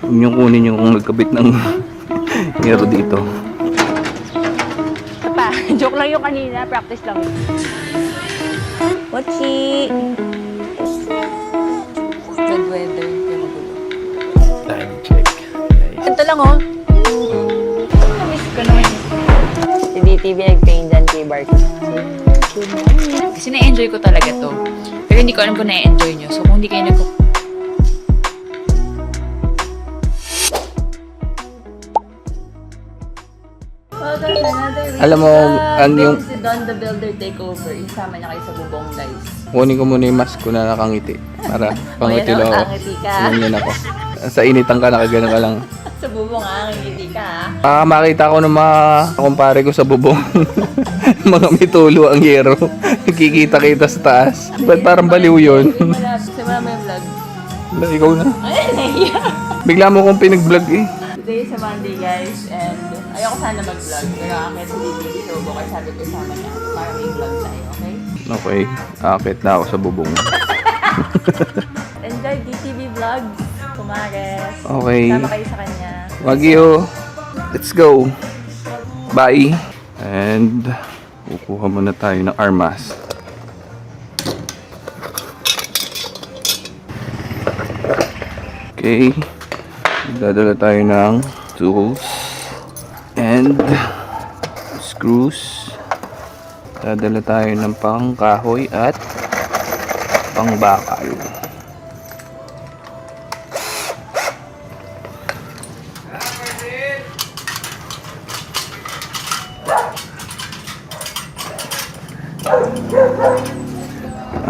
Huwag niyong kunin yung nagkabit ng hero dito. Ito pa, joke lang yung kanina, practice lang. Mochi! Good weather, kaya magulo. Time check. Ito lang oh. Namiss ko naman. Si DTV nag-paint dyan kay Bart. Kasi na-enjoy ko talaga to. Pero hindi ko alam kung na-enjoy nyo. So kung hindi kayo Alam mo, ang yung... Si Don the Builder Takeover. Isama niya kayo sa bubong, guys. Kunin ko muna yung mask ko na nakangiti. Para pangiti lang ako. Angiti ka. Ganyan ako. Sa initan ka, nakagano ka lang. Sa bubong, angiti ka. Makita ko ng mga kumpare ko sa bubong. Mga mitulo ang yero. Kikita-kita sa taas. Ba't parang baliw yun? Simula mo yung vlog. Wala, ikaw na. Ay, nahiya. Bigla mo kong pinag-vlog eh. Today is a Monday, guys, and ayoko sana mag-vlog. Pero akit si DTV so bukas sabi ko isama niya para may vlog tayo, okay? Okay, akit na ako sa bubong. Enjoy DTV vlogs, kumares. Okay. Sama kayo sa kanya. Wagyu, let's go. Bye. And kukuha muna tayo ng armas. Okay. Dadala tayo ng tools and screws. Dadala tayo ng pangkahoy at pangbakal.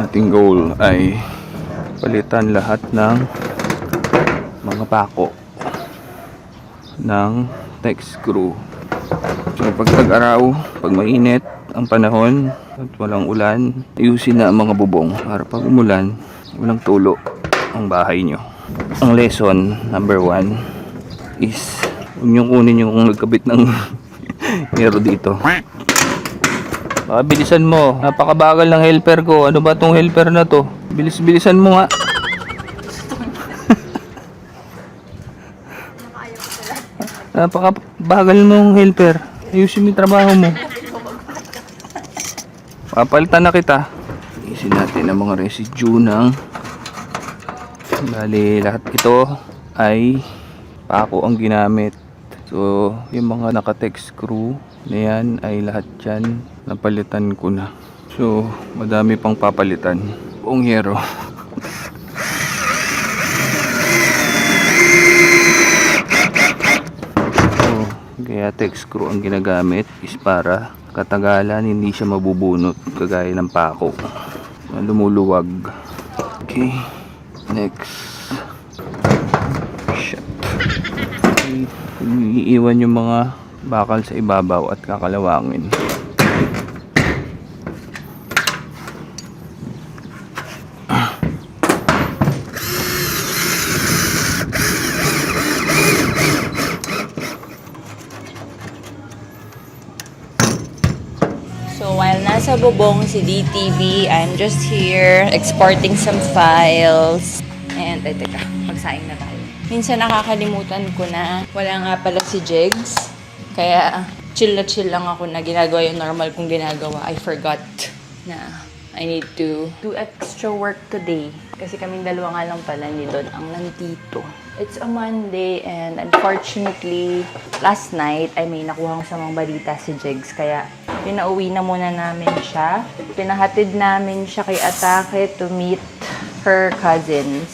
Ating goal ay palitan lahat ng mga pako ng tech screw. So pag tag-araw, pag mainit ang panahon at walang ulan, ayusin na ang mga bubong para pag umulan, walang tulo ang bahay nyo. Ang lesson number 1 is huwag nyo kunin yung nagkabit ng hero dito. Baka bilisan mo. Napakabagal ng helper ko. Ano ba tong helper na to? Bilis-bilisan mo nga. Napakabagal mong helper. Ayusin mo yung trabaho mo. Papalitan na kita. Isin natin ang mga residue ng... Bali, lahat ito ay pako ang ginamit. So, yung mga naka-tech screw na yan ay lahat yan napalitan ko na. So, madami pang papalitan. Buong hero. So, kaya tech screw ang ginagamit is para katagalan hindi siya mabubunot kagaya ng pako na lumuluwag. Okay, next. Shit. Okay. Iiwan yung mga bakal sa ibabaw at kakalawangin. So while nasa bubong si DTV, I'm just here exporting some files. And ay teka, magsaing na tayo. Minsan nakakalimutan ko na wala nga pala si Jegs. Kaya chill na chill lang ako na ginagawa yung normal kong ginagawa. I forgot na I need to do extra work today. Kasi kaming dalawa nga lang pala ni Don ang nandito. It's a Monday and unfortunately, last night ay may nakuha ko sa mga balita si Jegs. Kaya pinauwi na muna namin siya. Pinahatid namin siya kay Atake to meet her cousins.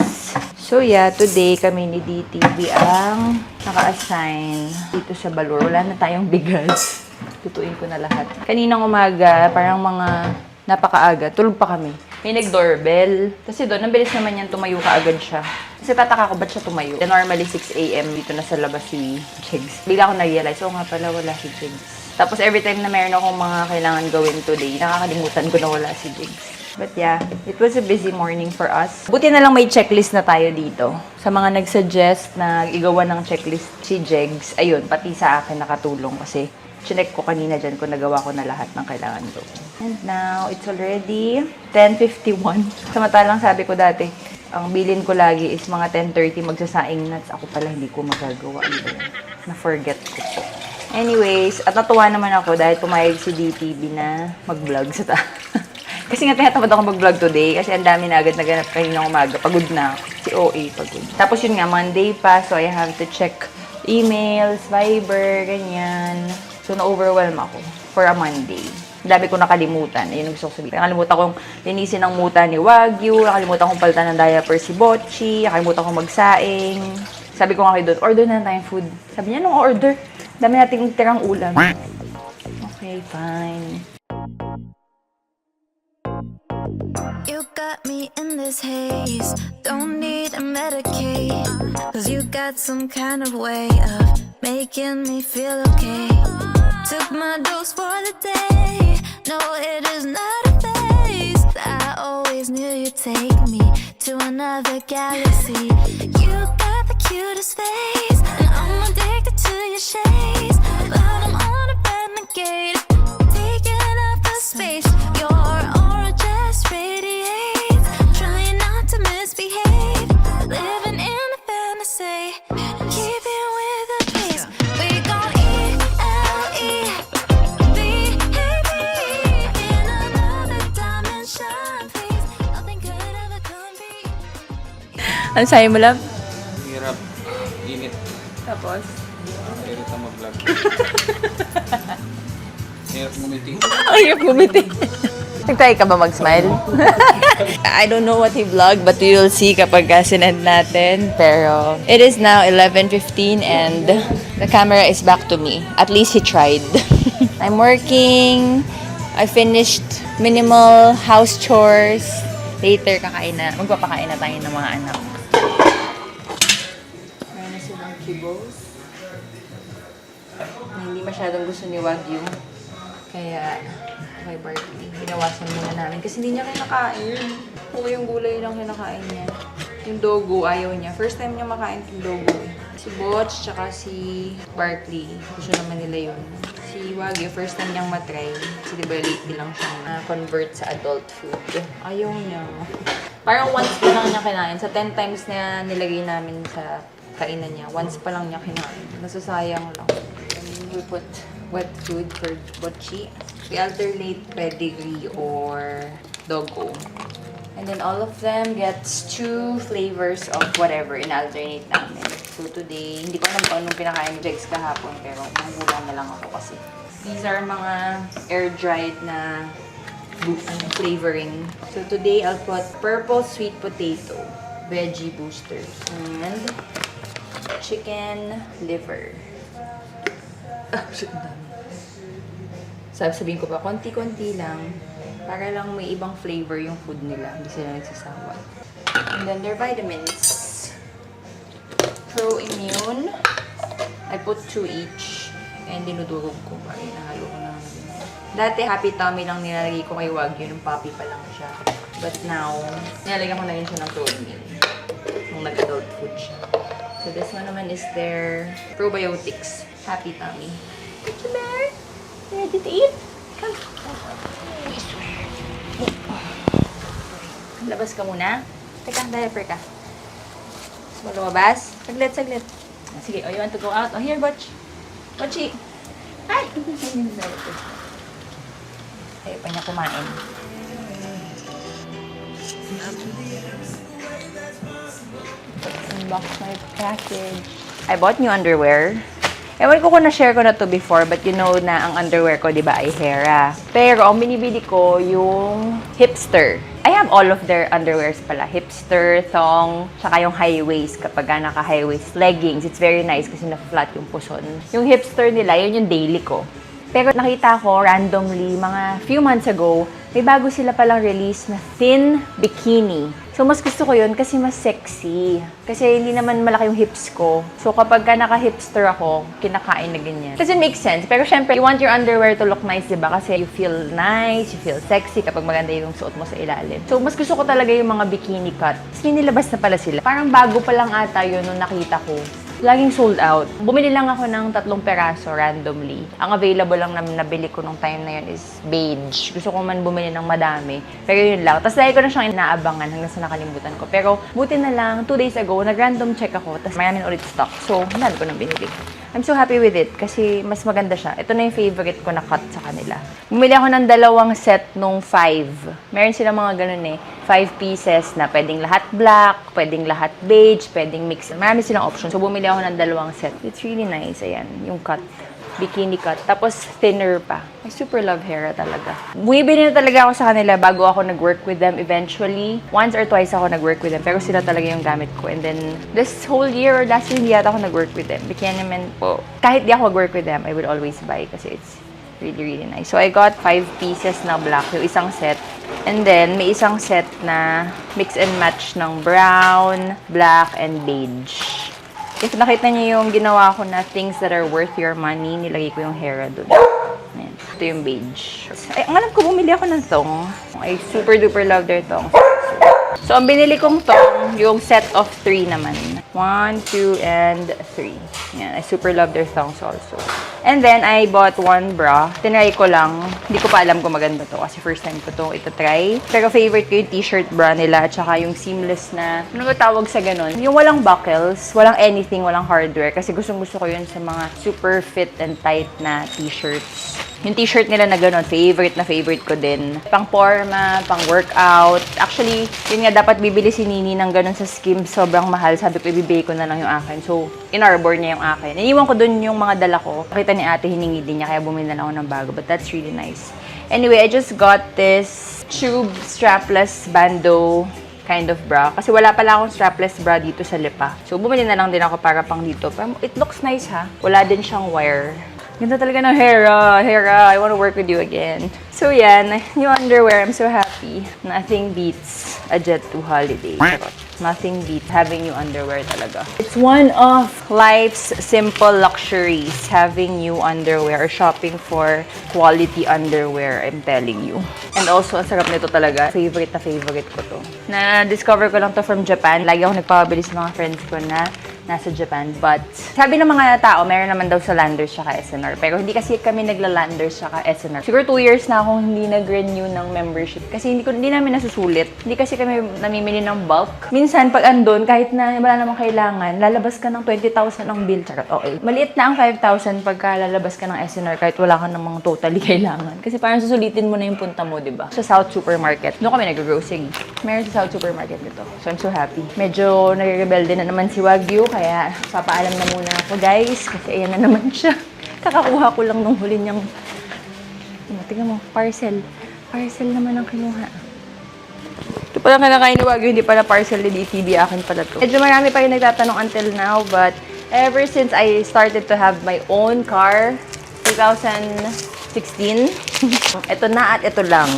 So yeah, today kami ni DTV ang naka-assign dito sa Balur. Wala na tayong bigas. Tutuin ko na lahat. Kaninang umaga, parang mga napakaaga, tulog pa kami. May nag-doorbell. Kasi doon, ang bilis naman yan, tumayo ka agad siya. Kasi tataka ko ba't siya tumayo. Normally 6 AM dito na sa labas si Jigs. Bigla ko na-realize, nga pala wala si Jigs. Tapos every time na meron akong mga kailangan gawin today, nakakalimutan ko na wala si Jigs. But yeah, it was a busy morning for us. Buti na lang may checklist na tayo dito. Sa mga nag-suggest na igawa ng checklist si Jegs, ayun, pati sa akin nakatulong kasi chinek ko kanina dyan kung nagawa ko na lahat ng kailangan ko. And now, it's already 10:51. Samantalang sabi ko dati, Ang bilin ko lagi is mga 10:30 magsasaing nuts. Ako pala hindi ko magagawa. Na-forget ko po. Anyways, at natuwa naman ako dahil pumayag si DTV na mag-vlog sa Kasi nga tinatamad ako mag-vlog today kasi ang dami na agad naganap kaninang umaga. Pagod na ako. Si OA pagod. Tapos yun nga, Monday pa, so I have to check emails, Viber, ganyan. So na-overwhelm ako for a Monday. Dami ko nakalimutan. Ayun ang gusto ko sabihin. Nakalimutan kong linisin ang muta ni Wagyu. Nakalimutan kong palitan ng diaper si Bocchi. Nakalimutan kong magsaing. Sabi ko nga kayo doon, order na tayong food. Sabi niya, nung order? Dami nating tirang ulam. Okay, fine. You got me in this haze. Don't need a Medicaid. Cause you got some kind of way of making me feel okay. Took my dose for the day. No, it is not a phase. I always knew you'd take me to another galaxy. You got the cutest face, and I'm addicted to your shades. But I'm on a bad negate, taking up the space. Your aura just radiates, trying not to misbehave, living in a fantasy, keeping with the pace. We gon' E-L-E-V-A-B in another dimension, please. Nothing could ever compete. Ano sa'yo mo, love? Hirap. Init. Tapos? Hirap na mag-vlog. Hirap ngumiti. Ang hirap gumiti. Nag-try ka ba mag-smile? I don't know what he vlogged, but we will see kapag sinend natin. Pero, it is now 11:15 and the camera is back to me. At least he tried. I'm working. I finished minimal house chores. Later, magpapakain na tayo ng mga anak. Meron na silang kibos. Na hindi masyadong gusto ni Wagyu. Kaya, kay Barkley, hinawasan muna namin. Kasi hindi niya kinakain. Puro yung gulay lang kinakain niya. Yung dogo, ayaw niya. First time niya makain yung dogo. Si Botch, tsaka si Barkley. Gusto naman nila yun. Si Wagyu, first time niyang matry. Kasi diba lately lang siyang convert sa adult food. Ayaw niya. Parang once pa lang niya kinain. Sa 10 times na nilagay namin sa kainan niya, once pa lang niya kinain. Nasasayang lang. We put wet food for Bocchi. We alternate pedigree or doggo. And then all of them gets 2 flavors of whatever in-alternate namin. So today, hindi ko alam kung anong pinakain ni Jegs kahapon, pero manggulang na lang ako kasi. These are mga air-dried na flavoring. So today, I'll put purple sweet potato, veggie boosters, and chicken liver. Sabihin ko pa, konti-konti lang. Para lang may ibang flavor yung food nila. Hindi sila nagsasawa. And then their vitamins. Pro-immune. I put 2 each. And dinudurog ko. Parang nahalo ko na. Dati happy tummy lang nilalagay ko kay Wagyu. Nung puppy pa lang siya. But now, nilalagyan ko na rin siya ng pro-immune. Nung nag-adult food siya. So this one naman is their probiotics. Happy tummy. Thank you, Bear. Ready to eat? Come. I swear. Labas ka muna. Teka, diaper ka. Gusto mo lumabas? Saglit, saglit. Sige, oh, you want to go out? Oh, here, Botch. Botchi. Hi! Ayaw pa niya kumain. Unbox my package. I bought new underwear. Ewan ko kung na-share ko na to before, but you know na ang underwear ko, di ba, ay Hera. Pero ang binibili ko yung Hipster. I have all of their underwears pala. Hipster, thong, tsaka yung high waist kapag naka-high waist. Leggings, it's very nice kasi na-flat yung puson. Yung Hipster nila, yun yung daily ko. Pero nakita ko randomly, mga few months ago, may bago sila palang release na thin bikini. So, mas gusto ko yun kasi mas sexy. Kasi hindi naman malaki yung hips ko. So, kapag ka naka-hipster ako, kinakain na ganyan. Kasi it makes sense. Pero syempre, you want your underwear to look nice, diba? Kasi you feel nice, you feel sexy kapag maganda yung suot mo sa ilalim. So, mas gusto ko talaga yung mga bikini cut. Tapos, nilabas na pala sila. Parang bago pa lang ata yun nung nakita ko. laging sold out. Bumili lang ako ng 3 peraso randomly. Ang available lang na nabili ko nung time na yun is beige. Gusto ko man bumili ng madami. Pero yun lang. Tapos dahil ko na siyang inaabangan hanggang sa nakalimutan ko. Pero buti na lang, 2 days ago, nag-random check ako. Tapos marami na ulit stock. So, dami ko nang binili. I'm so happy with it kasi mas maganda siya. Ito na yung favorite ko na cut sa kanila. Bumili ako ng 2 set nung 5. Meron silang mga ganun eh. 5 pieces na pwedeng lahat black, pwedeng lahat beige, pwedeng mix. Marami silang option. So, bumili ako ng 2 set. It's really nice. Ayan, yung cut. Bikini cut. Tapos, thinner pa. I super love Hera talaga. Bumibili na talaga ako sa kanila bago ako nag-work with them eventually. Once or twice ako nag-work with them. Pero sila talaga yung gamit ko. And then, this whole year or last year, hindi yata ako nag-work with them. Bikini naman po. Kahit di ako mag-work with them, I would always buy kasi it's really, really nice. So, I got 5 pieces na black. Yung isang set. And then, may isang set na mix and match ng brown, black, and beige. If nakita niyo yung ginawa ko na things that are worth your money, nilagay ko yung Hera doon. Ayan. Ito yung beige. Ay, ang alam ko, bumili ako ng tong. I super duper love their tong. So, ang binili kong tong, yung set of 3 naman. 1, 2, and 3. Yan. I super love their thongs also. And then, I bought 1 bra. Tinry ko lang. Hindi ko pa alam kung maganda to kasi first time ko to itatry. Pero favorite ko yung t-shirt bra nila at saka yung seamless na, ano ba tawag sa ganun? Yung walang buckles, walang anything, walang hardware. Kasi gustong-gusto ko yun sa mga super fit and tight na t-shirts. Yung t-shirt nila na gano'n, favorite na favorite ko din. Pang forma, pang workout. Actually, yun nga, dapat bibili si Nini ng gano'n sa Skims. Sobrang mahal. Sabi ko, ibibigay ko na lang yung akin. So, in-arbor niya yung akin. Iniwan ko dun yung mga dala ko. Nakita ni ate, hiningi din niya, kaya bumili na lang ako ng bago. But that's really nice. Anyway, I just got this tube strapless bando kind of bra. Kasi wala pala akong strapless bra dito sa Lipa. So, bumili na lang din ako para pang dito. Pero it looks nice ha. Wala din siyang wire. Ganda talaga ng Hera. Hera, I want to work with you again. So yan, yung underwear, I'm so happy. Nothing beats a Jet 2 holiday. Nothing beats having new underwear talaga. It's one of life's simple luxuries, having new underwear or shopping for quality underwear, I'm telling you. And also, ang sarap nito talaga. Favorite na favorite ko to. Na-discover ko lang to from Japan. Lagi ako nagpapabili sa mga friends ko na nasa Japan. But, sabi ng mga tao, meron naman daw sa Landers tsaka SNR. Pero hindi kasi kami nagla-Landers tsaka SNR. Siguro 2 years na akong hindi nag-renew ng membership. Kasi hindi namin nasusulit. Hindi kasi kami namimili ng bulk. Minsan, pag andun, kahit na wala namang kailangan, lalabas ka ng 20,000 ang bill. Charot, okay. Maliit na ang 5,000 pagka lalabas ka ng SNR kahit wala ka namang totally kailangan. Kasi parang susulitin mo na yung punta mo, diba? Sa South Supermarket. Doon kami nag-grocery. Meron sa South Supermarket dito. So, I'm so happy. Medyo nagre-rebelde na naman si Wagyu. Kaya, papaalam na muna ako, guys. Kasi ayan na naman siya. Kakakuha ko lang nung huli niyang... Tingnan mo, parcel. Parcel naman ang kinuha. Ito pala kinakain ni Wagyu, hindi pala parcel ni DTV. Akin pala to. Medyo marami pa yung nagtatanong until now, but ever since I started to have my own car, 2016, ito na at ito lang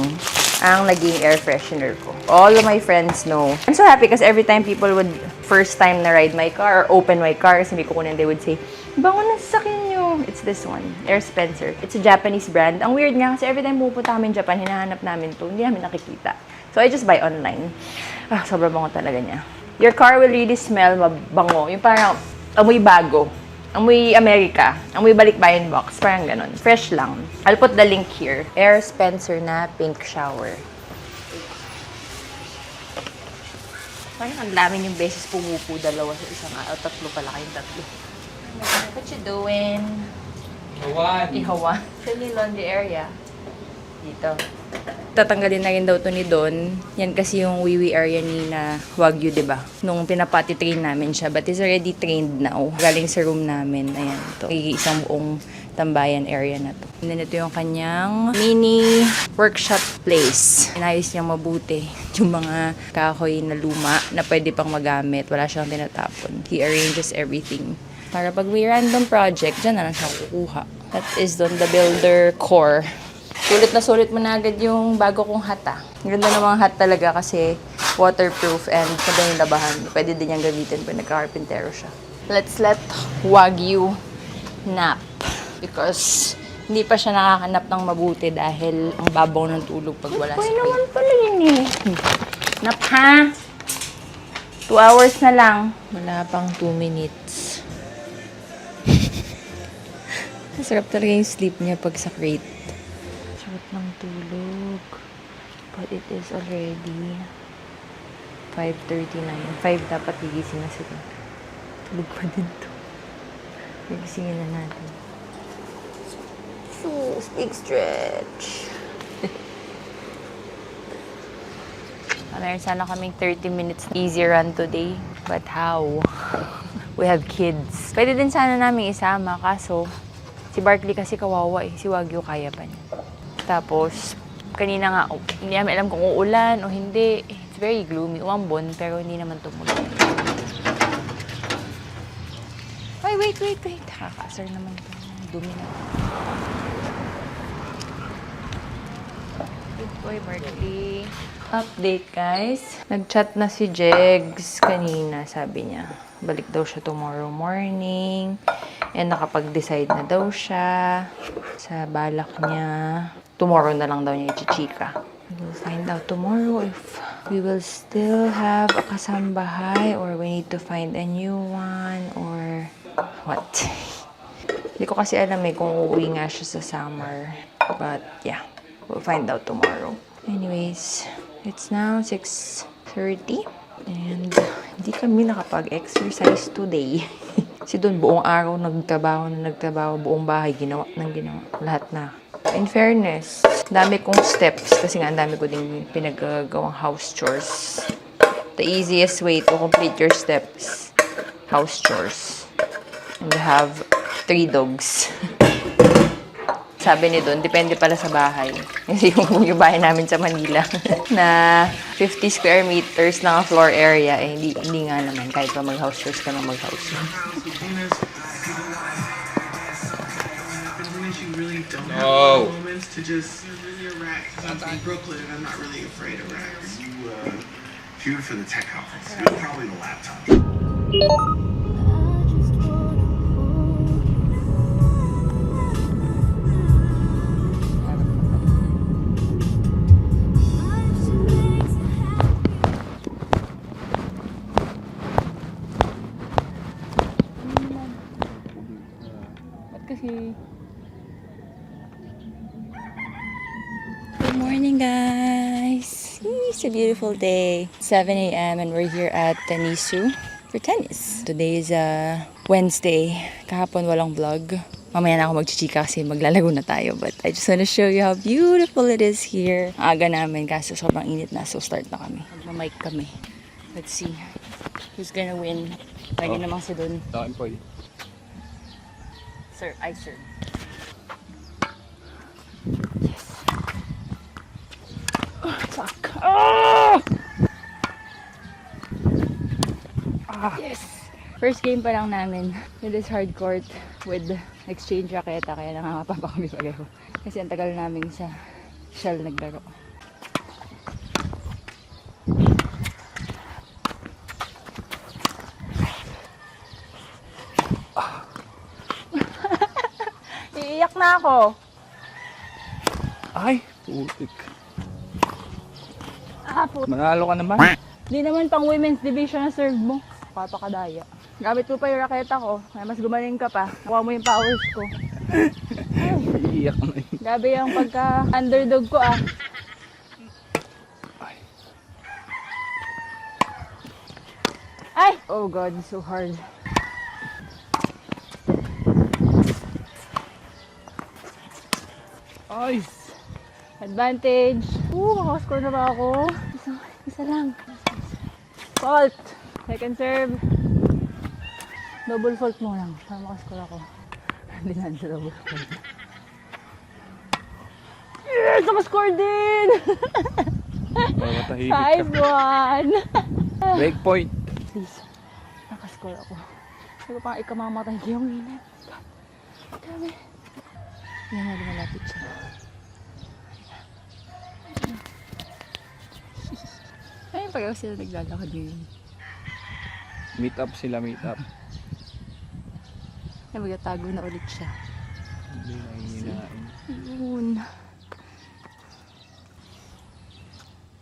ang naging air freshener ko. All of my friends know. I'm so happy kasi every time people would first time na ride my car or open my car kasi may kukunin, they would say, bango na sasakyan nyo. It's this one, Air Spencer. It's a Japanese brand. Ang weird nga kasi every time pupunta kami in Japan, hinahanap namin to. Hindi namin nakikita. So I just buy online. Sobrang bango talaga niya. Your car will really smell mabango. Yung parang amoy bago. Amoy America. Amoy balikbayan box. Parang ganun. Fresh lang. I'll put the link here. Air Spencer na pink shower. Parang ang dami yung beses pumupo dalawa sa isang araw. 3 pala kayong 3. What you doing? Hawan. Ihawan. Sa laundry area. Dito. Tatanggalin na rin daw to ni Don. Yan kasi yung wiwi area ni na Wagyu, diba? Nung pinapati train namin siya. But he's already trained now. Galing sa room namin. Ayan. Ito. Isang buong tambayan area na to. And then ito yung kanyang mini workshop place. Inayos niyang mabuti yung mga kahoy na luma na pwede pang magamit. Wala siyang tinatapon. He arranges everything. Para pag may random project, dyan na lang siya kukuha. That is Don the Builder Core. Sulit mo na agad yung bago kong hat ah. Ganda ng mga hat talaga kasi waterproof and madaling labahan. Pwede din niyang gamitin pag nagka-carpintero siya. Let's let Wagyu nap. Because hindi pa siya nakakanap ng mabuti dahil ang babaw ng tulog pag wala sa Pwede naman pala yun eh. Nap ha? 2 hours na lang. Wala pang 2 minutes. Masarap talaga yung sleep niya pag sa crate. Sarap ng tulog. But it is already 5:39. 5 dapat gigising na sila. Tulog pa din to. Gigisingin na natin. So, big stretch. Sana kaming 30 minutes easy run today. But how? We have kids. Pwede din sana namin isama, kaso si Barkley kasi kawawa eh. Si Wagyu kaya pa niya. Tapos, kanina nga, hindi namin alam kung uulan o hindi. It's very gloomy. Umambon, pero hindi naman tumulan. Ay, wait. Nakakasar naman ito. Dumi na. Good boy, Barkley. Update, guys. Nag-chat na si Jegs kanina, sabi niya. Balik daw siya tomorrow morning. And nakapag-decide na daw siya sa balak niya. Tomorrow na lang daw niya i-chika. We'll find out tomorrow if we will still have a kasambahay or we need to find a new one or what. Hindi ko kasi alam kung uuwi nga siya sa summer. But yeah, we'll find out tomorrow. Anyways, it's now 6:30 and hindi kami nakapag-exercise today. Kasi doon buong araw nagtrabaho, buong bahay ginawa. Lahat na. In fairness, dami kong steps kasi nga ang dami ko din pinagagawang house chores. The easiest way to complete your steps, house chores. And we have 3 dogs. Sabi ni Don, depende pala sa bahay. Kasi yung bahay namin sa Manila na 50 square meters lang ang floor area, eh hindi nga naman. Kahit pa mag-house chores ka na mag-house chores. No. To just really a rat. I'm in Brooklyn and I'm not really afraid of rats. Queued for the tech conference. It was probably the laptop. Good morning, guys! It's a beautiful day. 7 a.m. and we're here at Tenisu for tennis. Today is Wednesday. Kahapon walang vlog. Mamaya na ako magchichika kasi maglalago na tayo. But I just want to show you how beautiful it is here. Aga namin kaso sobrang init na. So start na kami. Magmamic kami. Let's see who's gonna win. Lagi namang si Don. Takin po eh. Sir, I serve. Yes! First game pa lang namin in this hard court with exchange raketa kaya nangangapa pa kami pareho. Kasi ang tagal namin sa shell naglaro. Iiyak na ako! Ay, putik. Putik. Manalo ka naman. Di naman pang women's division na serve mo. Papakadaya. Gamit mo pa yung raketa ko. Kaya mas gumaling ka pa. Nakuha mo yung powers ko. Iiyak na yun. Grabe yung pagka-underdog ko ah. Ay. Ay! Oh God, it's so hard. Ay. Advantage. Makascore na ba ako? Isa lang. Fault. Second serve. Double fault mo lang. Para makascore ako. Hindi na sa double fault. Yes! Nakascore din! Matahimik ka. 5-1! Break point. Please. Nakascore ako. Sabi pa ikamamatay ko yung init. Grabe. Yan na, lumalapit siya. Ay, pag sila naglalakad ngayon. Meet up sila, meet up. Ay, magtatago na ulit siya. Hindi na hihinain. Yun.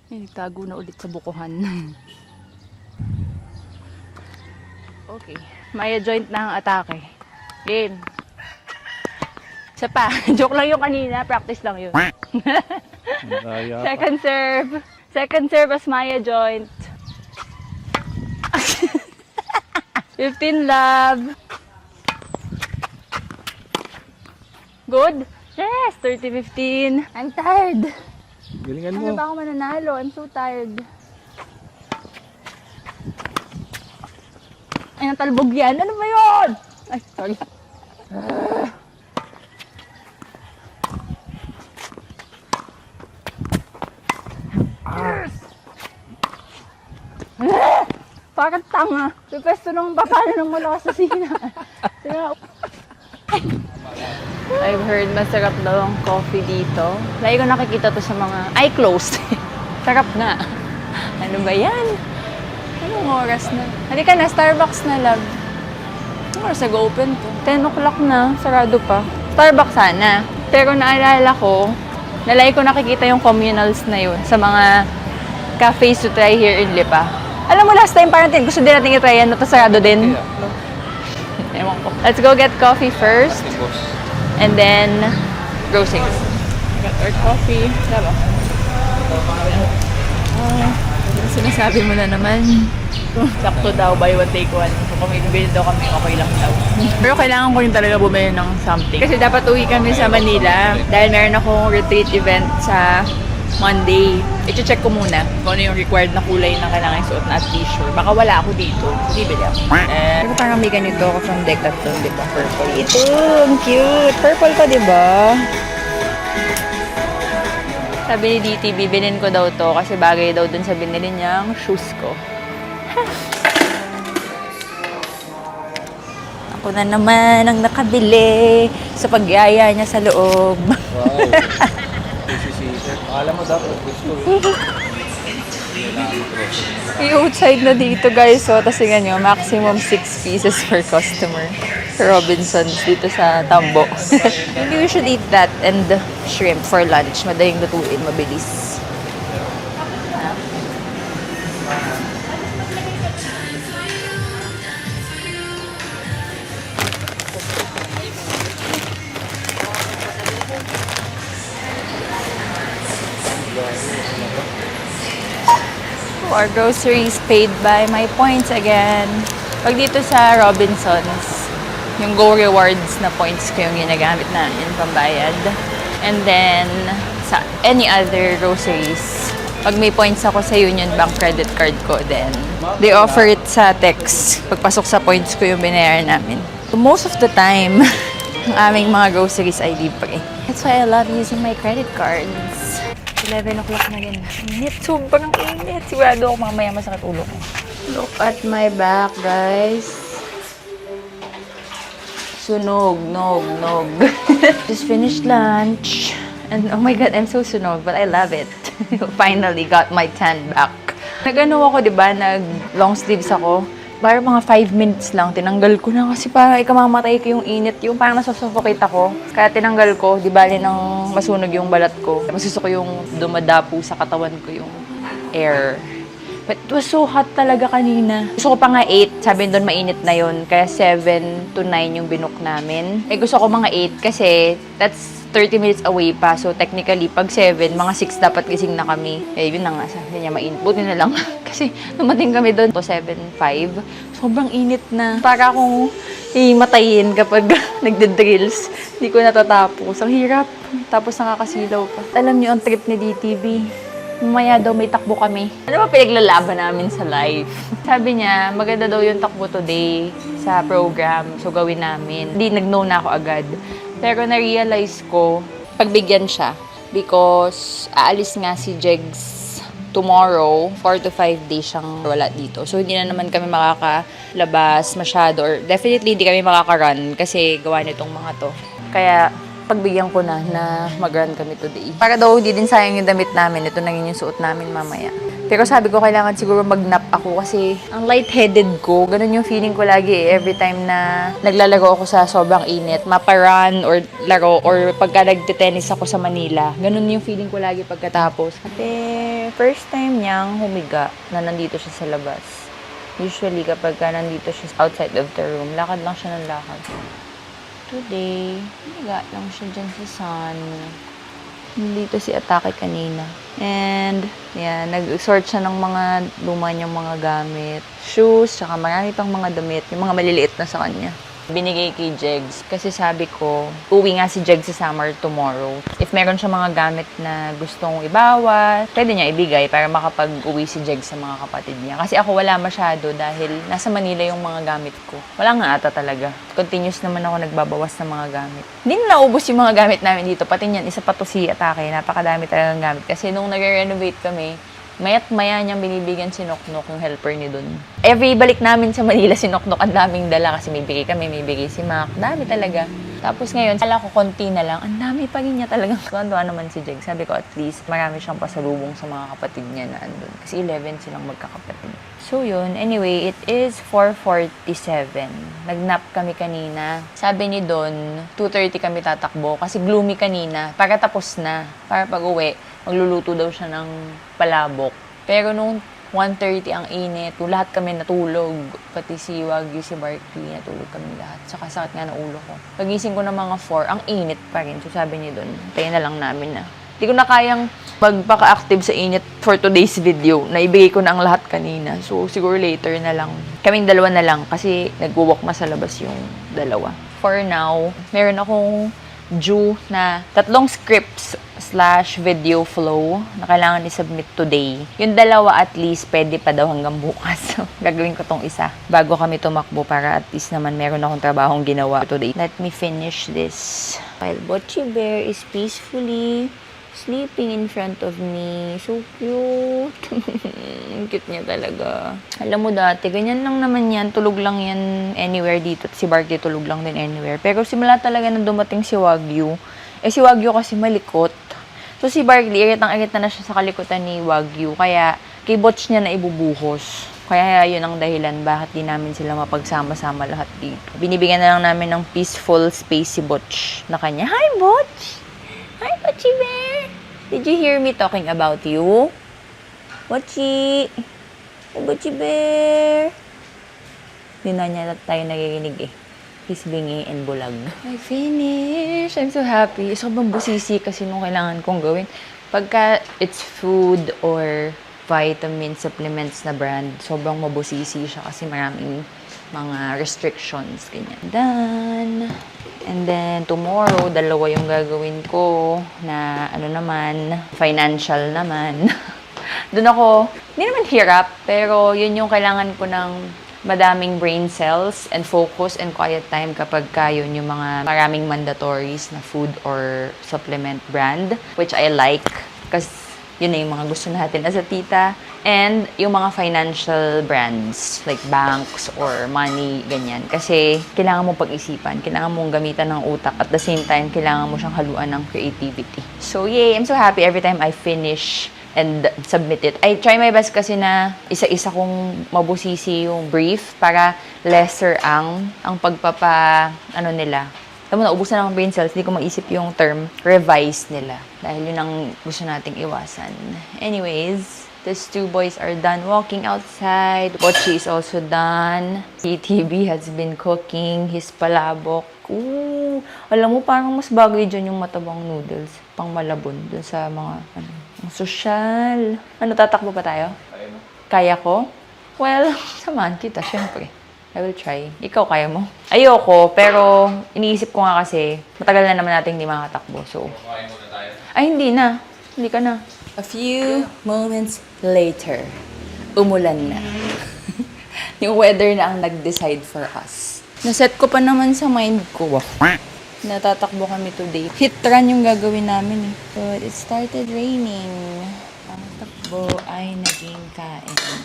Ay, nagtago na ulit sa bukuhan. Okay. Maya joint na ang atake. Game. Isa pa. Joke lang yung kanina. Practice lang yun. Second serve. Second serve as Maya joint. 15 love. Good? Yes, 30-15. I'm tired. Galingan Ano ba ako mananalo? I'm so tired. Ay, natalbog yan. Ano ba yun? Ay, sorry. Yes! Parang tanga. Pipesto nung papano nung malakas na sina. I've heard masarap daw ang coffee dito. Lagi ko nakikita to sa mga... Ay, closed. Sarap nga. Ano ba yan? Anong oras na? Halika na, Starbucks na, love. Anong oras nag-open to? 10 o'clock na, sarado pa. Starbucks sana. Pero naalala ko, nalagi ko nakikita yung communals na yun sa mga cafes to try here in Lipa. Alam mo, last time parang gusto din natin i-try yan, tapos sarado din. Ewan ko. Let's go get coffee first. And then, groceries. Got our coffee. Diba? Sinasabi mo na naman. Sakto daw, buy one, take one. So kung may bibili daw kami, okay lang daw. Pero kailangan ko rin talaga bumili ng something. Kasi dapat uwi kami sa Manila. Dahil meron akong retreat event sa Monday. I-check ko muna kung ano yung required na kulay na kailangan isuot na at t-shirt. Baka wala ako dito. Bibili ako. Pero parang may ganito ako from Decathlon, di ba? Purple. Ito, ang cute. Purple ko, di ba? Sabi ni DT, bibilin ko daw to kasi bagay daw dun sa binili niyang shoes ko. Ako na naman ang nakabili sa pagyaya niya sa loob. Wow. Alam mo dapat gusto. Yung outside na dito guys, so tapos tingnan nyo, maximum 6 pieces per customer. Robinsons dito sa Tambo. Maybe we should eat that and shrimp for lunch. Madaling lutuin, mabilis. Our groceries paid by my points again. Pag dito sa Robinsons, yung Go Rewards na points ko yung ginagamit namin pambayad. And then, sa any other groceries, pag may points ako sa Union Bank credit card ko, then they offer it sa text. Pagpasok sa points ko yung binayaran namin. So, most of the time, ang aming mga groceries ay libre. That's why I love using my credit cards. 11 o'clock na din. Init. Sobrang init. Sigurado ako mamaya masakit ulo ko. Look at my back, guys. Sunog, nog. Just finished lunch. And oh my God, I'm so sunog, but I love it. Finally got my tan back. Nag-ano ako, di ba? Nag-long sleeves ako. Parang mga 5 minutes lang, tinanggal ko na kasi parang ikamamatay ko yung init. Yung parang nasusuffocate ako. Kaya tinanggal ko, di bali nang masunog yung balat ko. Mas gusto ko yung dumadapo sa katawan ko yung air. But it was so hot talaga kanina. Gusto ko pa nga 8. Sabi doon mainit na yun. Kaya 7 to 9 yung binook namin. Eh gusto ko mga 8 kasi that's 30 minutes away pa. So technically, pag 7, mga 6 dapat gising na kami. Eh yun na nga, sabi niya mainit. Buti na lang. Kasi dumating kami doon. 7:05. Sobrang init na. Para akong himatayin kapag nagde-drills. Hindi ko natatapos. Ang hirap. Tapos nakakasilaw pa. Alam niyo ang trip ni DTV. Mamaya daw may takbo kami. Ano ba pinaglalaban namin sa life? Sabi niya, maganda daw yung takbo today sa program. So gawin namin. Hindi, nag-no na ako agad. Pero na-realize ko, pagbigyan siya. Because aalis nga si Jegs tomorrow. 4 to 5 days siyang wala dito. So hindi na naman kami makakalabas masyado. Or definitely hindi kami makaka-run kasi gawa nitong mga to. Kaya pagbigyan ko na mag-run kami today. Para daw hindi din sayang yung damit namin. Ito na yung suot namin mamaya. Pero sabi ko, kailangan siguro mag-nap ako kasi ang lightheaded ko. Ganun yung feeling ko lagi every time na naglalaro ako sa sobrang init. Maparun or laro or pagka nagte-tennis ako sa Manila. Ganun yung feeling ko lagi pagkatapos. Kasi first time niyang humiga na nandito siya sa labas. Usually kapag nandito siya outside of the room, lakad lang siya ng lakad. today. Higa lang siya dyan sa sun. Dito si Atake kanina. And, yan, nag-sort siya ng mga luma niyang mga gamit. Shoes, tsaka marami pang mga damit. Yung mga maliliit na sa kanya. Binigay kay Jegs. Kasi sabi ko, uwi nga si Jegs sa summer tomorrow. If meron siya mga gamit na gustong ibawas, pwede niya ibigay para makapag-uwi si Jegs sa mga kapatid niya. Kasi ako wala masyado dahil nasa Manila yung mga gamit ko. Wala nga ata talaga. Continuous naman ako nagbabawas ng mga gamit. Hindi na naubos yung mga gamit namin dito. Pati niyan, isa pa to si Atake. Napakadami talagang gamit. Kasi nung nagre-renovate kami, maya't maya niyang binibigyan si Noknok yung helper ni dun. Every balik namin sa Manila, si Noknok ang daming dala kasi may bigay kami, may bigay si Mac. Dami talaga. Tapos ngayon, kala ko konti na lang. Ang dami pa rin niya talagang kuwantuan naman si Jeg. Sabi ko at least marami siyang pasalubong sa mga kapatid niya na andun. Kasi 11 silang magkakapatid. So yun, anyway, it is 4:47. Nagnap kami kanina. Sabi ni Don, 2:30 kami tatakbo kasi gloomy kanina. Para tapos na. Para pag-uwi, magluluto daw siya ng palabok. Pero nung 1:30 ang init, lahat kami natulog. Pati si Wagyu, si Barkley, natulog kami lahat. Saka sakit nga ng ulo ko. Pagising ko ng mga 4, ang init pa rin. So sabi niya doon, tayo na lang namin na. Hindi ko na kayang magpaka-active sa init for today's video. Naibigay ko na ang lahat kanina. So siguro later na lang. Kaming dalawa na lang kasi nag-walk na sa labas yung dalawa. For now, meron akong due na 3 scripts / video flow na kailangan i-submit today. Yung dalawa at least pwede pa daw hanggang bukas. Gagawin ko tong isa bago kami tumakbo para at least naman meron akong trabahong ginawa today. Let me finish this. While Bocchi Bear is peacefully sleeping in front of me. So cute. Cute niya talaga. Alam mo dati, ganyan lang naman yan. Tulog lang yan anywhere dito. Si Barkley tulog lang din anywhere. Pero simula talaga na dumating si Wagyu. Si Wagyu kasi malikot. So si Barkley, iritang-irit na siya sa kalikutan ni Wagyu. Kaya kay Botch niya na ibubuhos. Kaya yun ang dahilan bakit di namin sila mapagsama-sama lahat dito. Binibigyan na lang namin ng peaceful space si Botch na kanya. Hi, Botch! Hi, Botchi Bear! Did you hear me talking about you? Botchi! Hi, Botchi Bear! Hindi na niya tayo nagiginig eh. He's bingi and bulag. I finished! I'm so happy. Sobrang busisi kasi nung kailangan kong gawin. Pagka it's food or vitamin supplements na brand, sobrang mabusisi siya kasi maraming mga restrictions. Ganyan. Done! And then, tomorrow, 2 yung gagawin ko na financial naman. Doon ako, hindi naman hirap, pero yun yung kailangan ko ng madaming brain cells and focus and quiet time kapag yun yung mga maraming mandatories na food or supplement brand, which I like kasi yun na yung mga gusto natin as a tita. And yung mga financial brands like banks or money, ganyan. Kasi kailangan mong pag-isipan, kailangan mong gamitan ng utak. At the same time, kailangan mo siyang haluan ng creativity. So yay, I'm so happy every time I finish and submit it. I try my best kasi na isa-isa kong mabusisi yung brief para lesser ang nila. Alam mo, naubos na ng brain cells, hindi ko maisip yung term revise nila. Dahil yun ang gusto nating iwasan. Anyways, these 2 boys are done walking outside. Bocchi is also done. TTB has been cooking his palabok. Ooh, alam mo, parang mas bagay dyan yung matabang noodles. Pang malabon dun sa mga, social. Tatakbo pa tayo? Kaya mo. Kaya ko? Well, samahan kita, syempre. I will try. Ikaw, kaya mo? Ayoko, pero iniisip ko nga kasi, matagal na naman natin hindi makatakbo. So, kaya mo na tayo? Ay, hindi na. Hindi ka na. A few moments later, umulan na. Yung weather na ang nag-decide for us. Naset ko pa naman sa mind ko. Natatakbo kami today. Hit run yung gagawin namin eh. But it started raining. Ang takbo ay naging kain.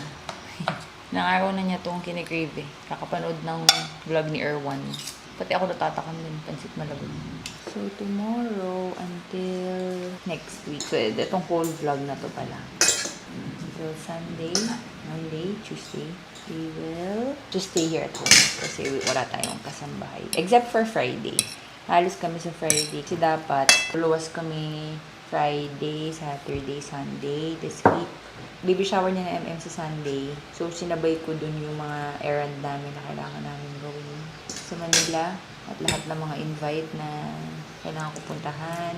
Nang araw na niya itong kinikrave eh. Kakapanood ng vlog ni Erwan. Pati ako natatakam din. Pansit Malabon. So, tomorrow until next week. So, itong whole vlog na to pala. Until Sunday, Monday, Tuesday, we will just stay here at home. Kasi wala tayong kasambahay. Except for Friday. Alis kami sa Friday. Kasi dapat, luwas kami Friday, Saturday, Sunday, this week. Baby shower niya na MM sa Sunday. So, sinabay ko dun yung mga errand namin na kailangan namin gawin sa Manila. at lahat ng mga invite na kailangan ko puntahan.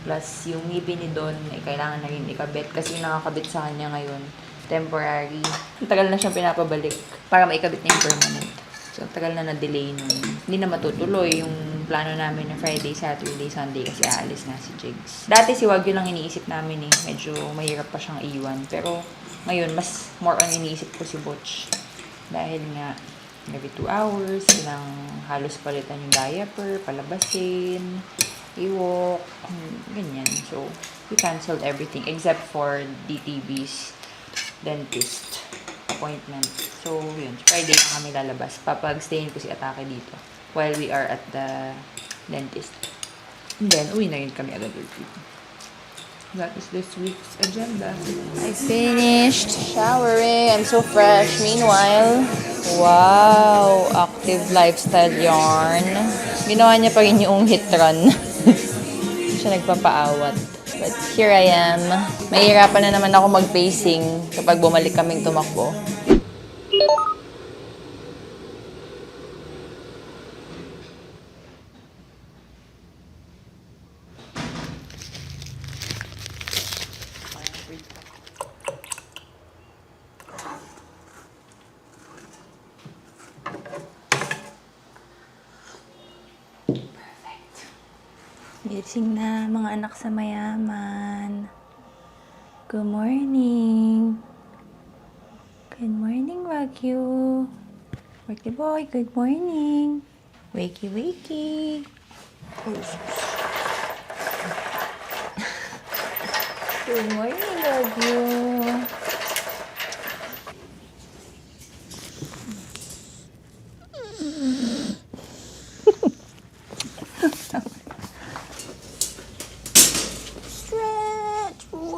Plus, yung ngipin ni Don ay kailangan na rin ikabit kasi yung nakakabit sa kanya ngayon, temporary. Ang tagal na siyang pinapabalik para maikabit niya yung permanent. So, ang tagal na na-delay nun. Hindi na matutuloy yung plano namin na Friday, Saturday, Sunday kasi aalis na si Jigs. Dati si Wagyu lang iniisip namin eh. Medyo mahirap pa siyang iwan. Pero ngayon, mas more on iniisip ko si Butch. Dahil nga, every 2 hours, ilang halos palitan yung diaper, palabasin, iwok, ganyan. So, we canceled everything except for DTB's dentist appointment. So, yun. Friday na kami lalabas. Papag-stayin ko si Atake dito while we are at the dentist. And then, uwi na yun kami agad dito. That is this week's agenda. I finished showering. I'm so fresh. Meanwhile, wow, active lifestyle yarn. Ginawa niya pa rin yung hit run. Siya nagpapaawat. But here I am. Mahirapan na naman ako mag-pacing kapag bumalik kaming tumakbo. Gising na mga anak sa mayaman. Good morning. Good morning, Wagyu. Wakey boy, good morning. Wakey, wakey. Good morning, Wagyu.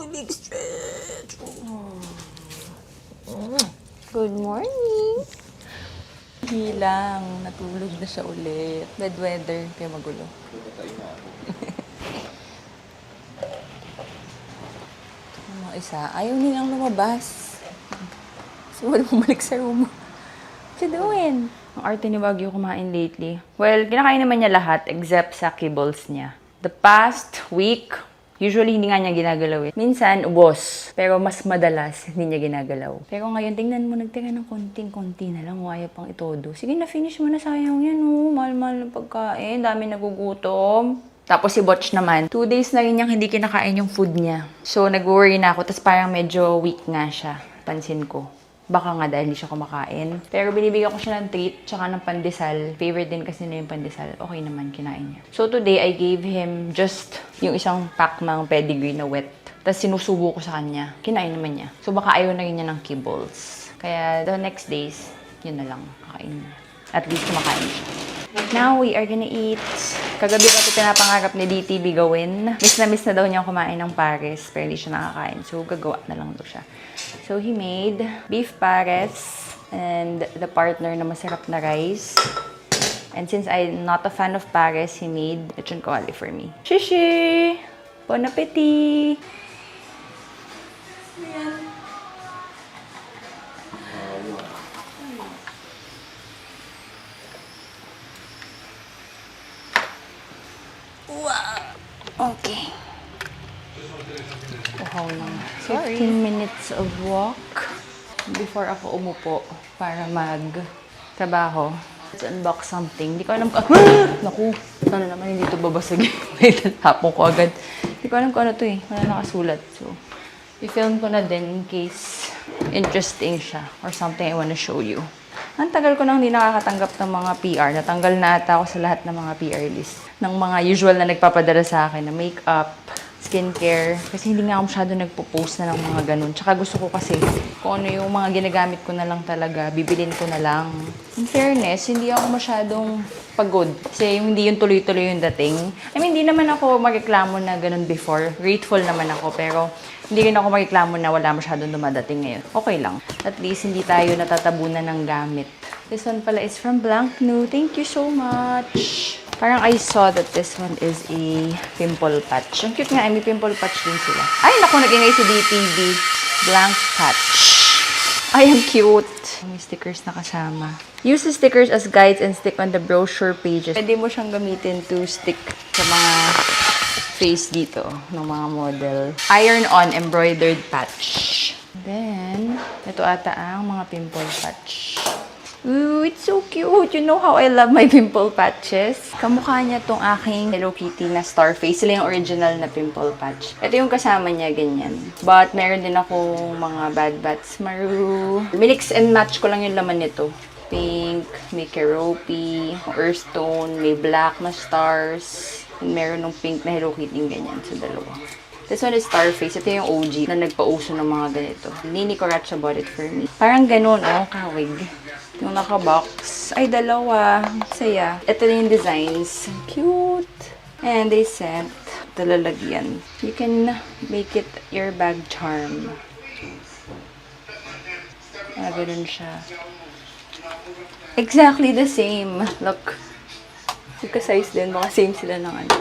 Big stretch. Good morning. Hilang. Natulog na siya ulit. Bad weather. Kaya magulo. Ang mga isa, ayaw nilang lumabas. So, wala bumalik sa room. What you doing? Ang arte ni Wagyu kumain lately. Well, kinakain naman niya lahat except sa kibbles niya. The past week, usually, hindi nga niya ginagalaw eh. Minsan, ubos. Pero mas madalas, hindi niya ginagalaw. Pero ngayon, tingnan mo, nagtira ng konting-konti na lang. Waya pang itodo. Sige na, finish mo na. Sayang yan, oh. Mahal-mahal ng pagkain. Dami nagugutom. Tapos si Butch naman, 2 days na rin niyang hindi kinakain yung food niya. So, nag-worry na ako. Tapos parang medyo weak nga siya. Pansin ko. Baka nga dahil hindi siya kumakain. Pero binibigyan ko siya ng treat, tsaka ng pandesal. Favorite din kasi na yung pandesal. Okay naman, kinain niya. So today, I gave him just yung isang pack ng pedigree na wet. Tapos sinusubo ko sa kanya. Kinain naman niya. So baka ayaw na rin niya ng kibbles. Kaya the next days, yun na lang. Kakain niya. At least kumakain siya. Now, we are gonna eat. Kagabi kasi pinapangarap ni DTB gawin. Miss na daw niya kumain ng pares, pero hindi siya nakakain. So, gagawa na lang daw siya. So, he made beef pares and the partner na masarap na rice. And since I'm not a fan of pares, he made lechon kawali for me. Shishi! Bon appetit! Okay. Uhaw na. 15 minutes of walk before ako umupo para mag-trabaho. Let's unbox something. Hindi ko alam kung... Naku! Sana naman hindi ito babasagin. Tapong ko agad. Hindi ko alam kung ano ito eh. Wala nakasulat. So, i-film ko na din in case interesting siya or something I wanna show you. Ang tagal ko nang hindi nakakatanggap ng mga PR. Natanggal na ata ako sa lahat ng mga PR list. Ng mga usual na nagpapadala sa akin na makeup, skincare. Kasi hindi nga ako masyado nagpo-post na ng mga ganun. Tsaka gusto ko kasi kung ano yung mga ginagamit ko na lang talaga, bibilin ko na lang. In fairness, hindi ako masyadong pagod. Kasi hindi yung tuloy-tuloy yung dating. I mean, hindi naman ako magreklamo na ganun before. Grateful naman ako. Pero hindi rin ako magreklamo na wala masyadong dumadating ngayon. Okay lang. At least hindi tayo natatabunan ng gamit. This one pala is from Blanknu. Thank you so much. Parang I saw that this one is a pimple patch. Ang cute nga, may pimple patch din sila. Ay, naku, nag-ingay si DTV. Blank patch. Ay, ang cute. May stickers na kasama. Use the stickers as guides and stick on the brochure pages. Pwede mo siyang gamitin to stick sa mga face dito ng mga model. Iron-on embroidered patch. Then, ito ata ang mga pimple patch. Ooh, it's so cute. You know how I love my pimple patches? Kamukha niya tong aking Hello Kitty na star face. Sila yung original na pimple patch. Ito yung kasama niya, ganyan. But, meron din akong mga Bad Bats Maru. Mix and match ko lang yung laman nito. Pink, may Keroppi, earthstone, may black na stars. And meron ng pink na Hello Kitty ganyan sa dalawa. This one is Starface. Ito yung OG na nagpa-uso ng mga ganito. Nini Coracha bought it for me. Parang ganun, oh, kawig. Yung naka-box. Ay, dalawa. Saya. Ito na yung designs. Cute. And they sent the lalagyan. You can make it your bag charm. Ganun siya. Exactly the same. Look. Size din. Baka same sila ng ano.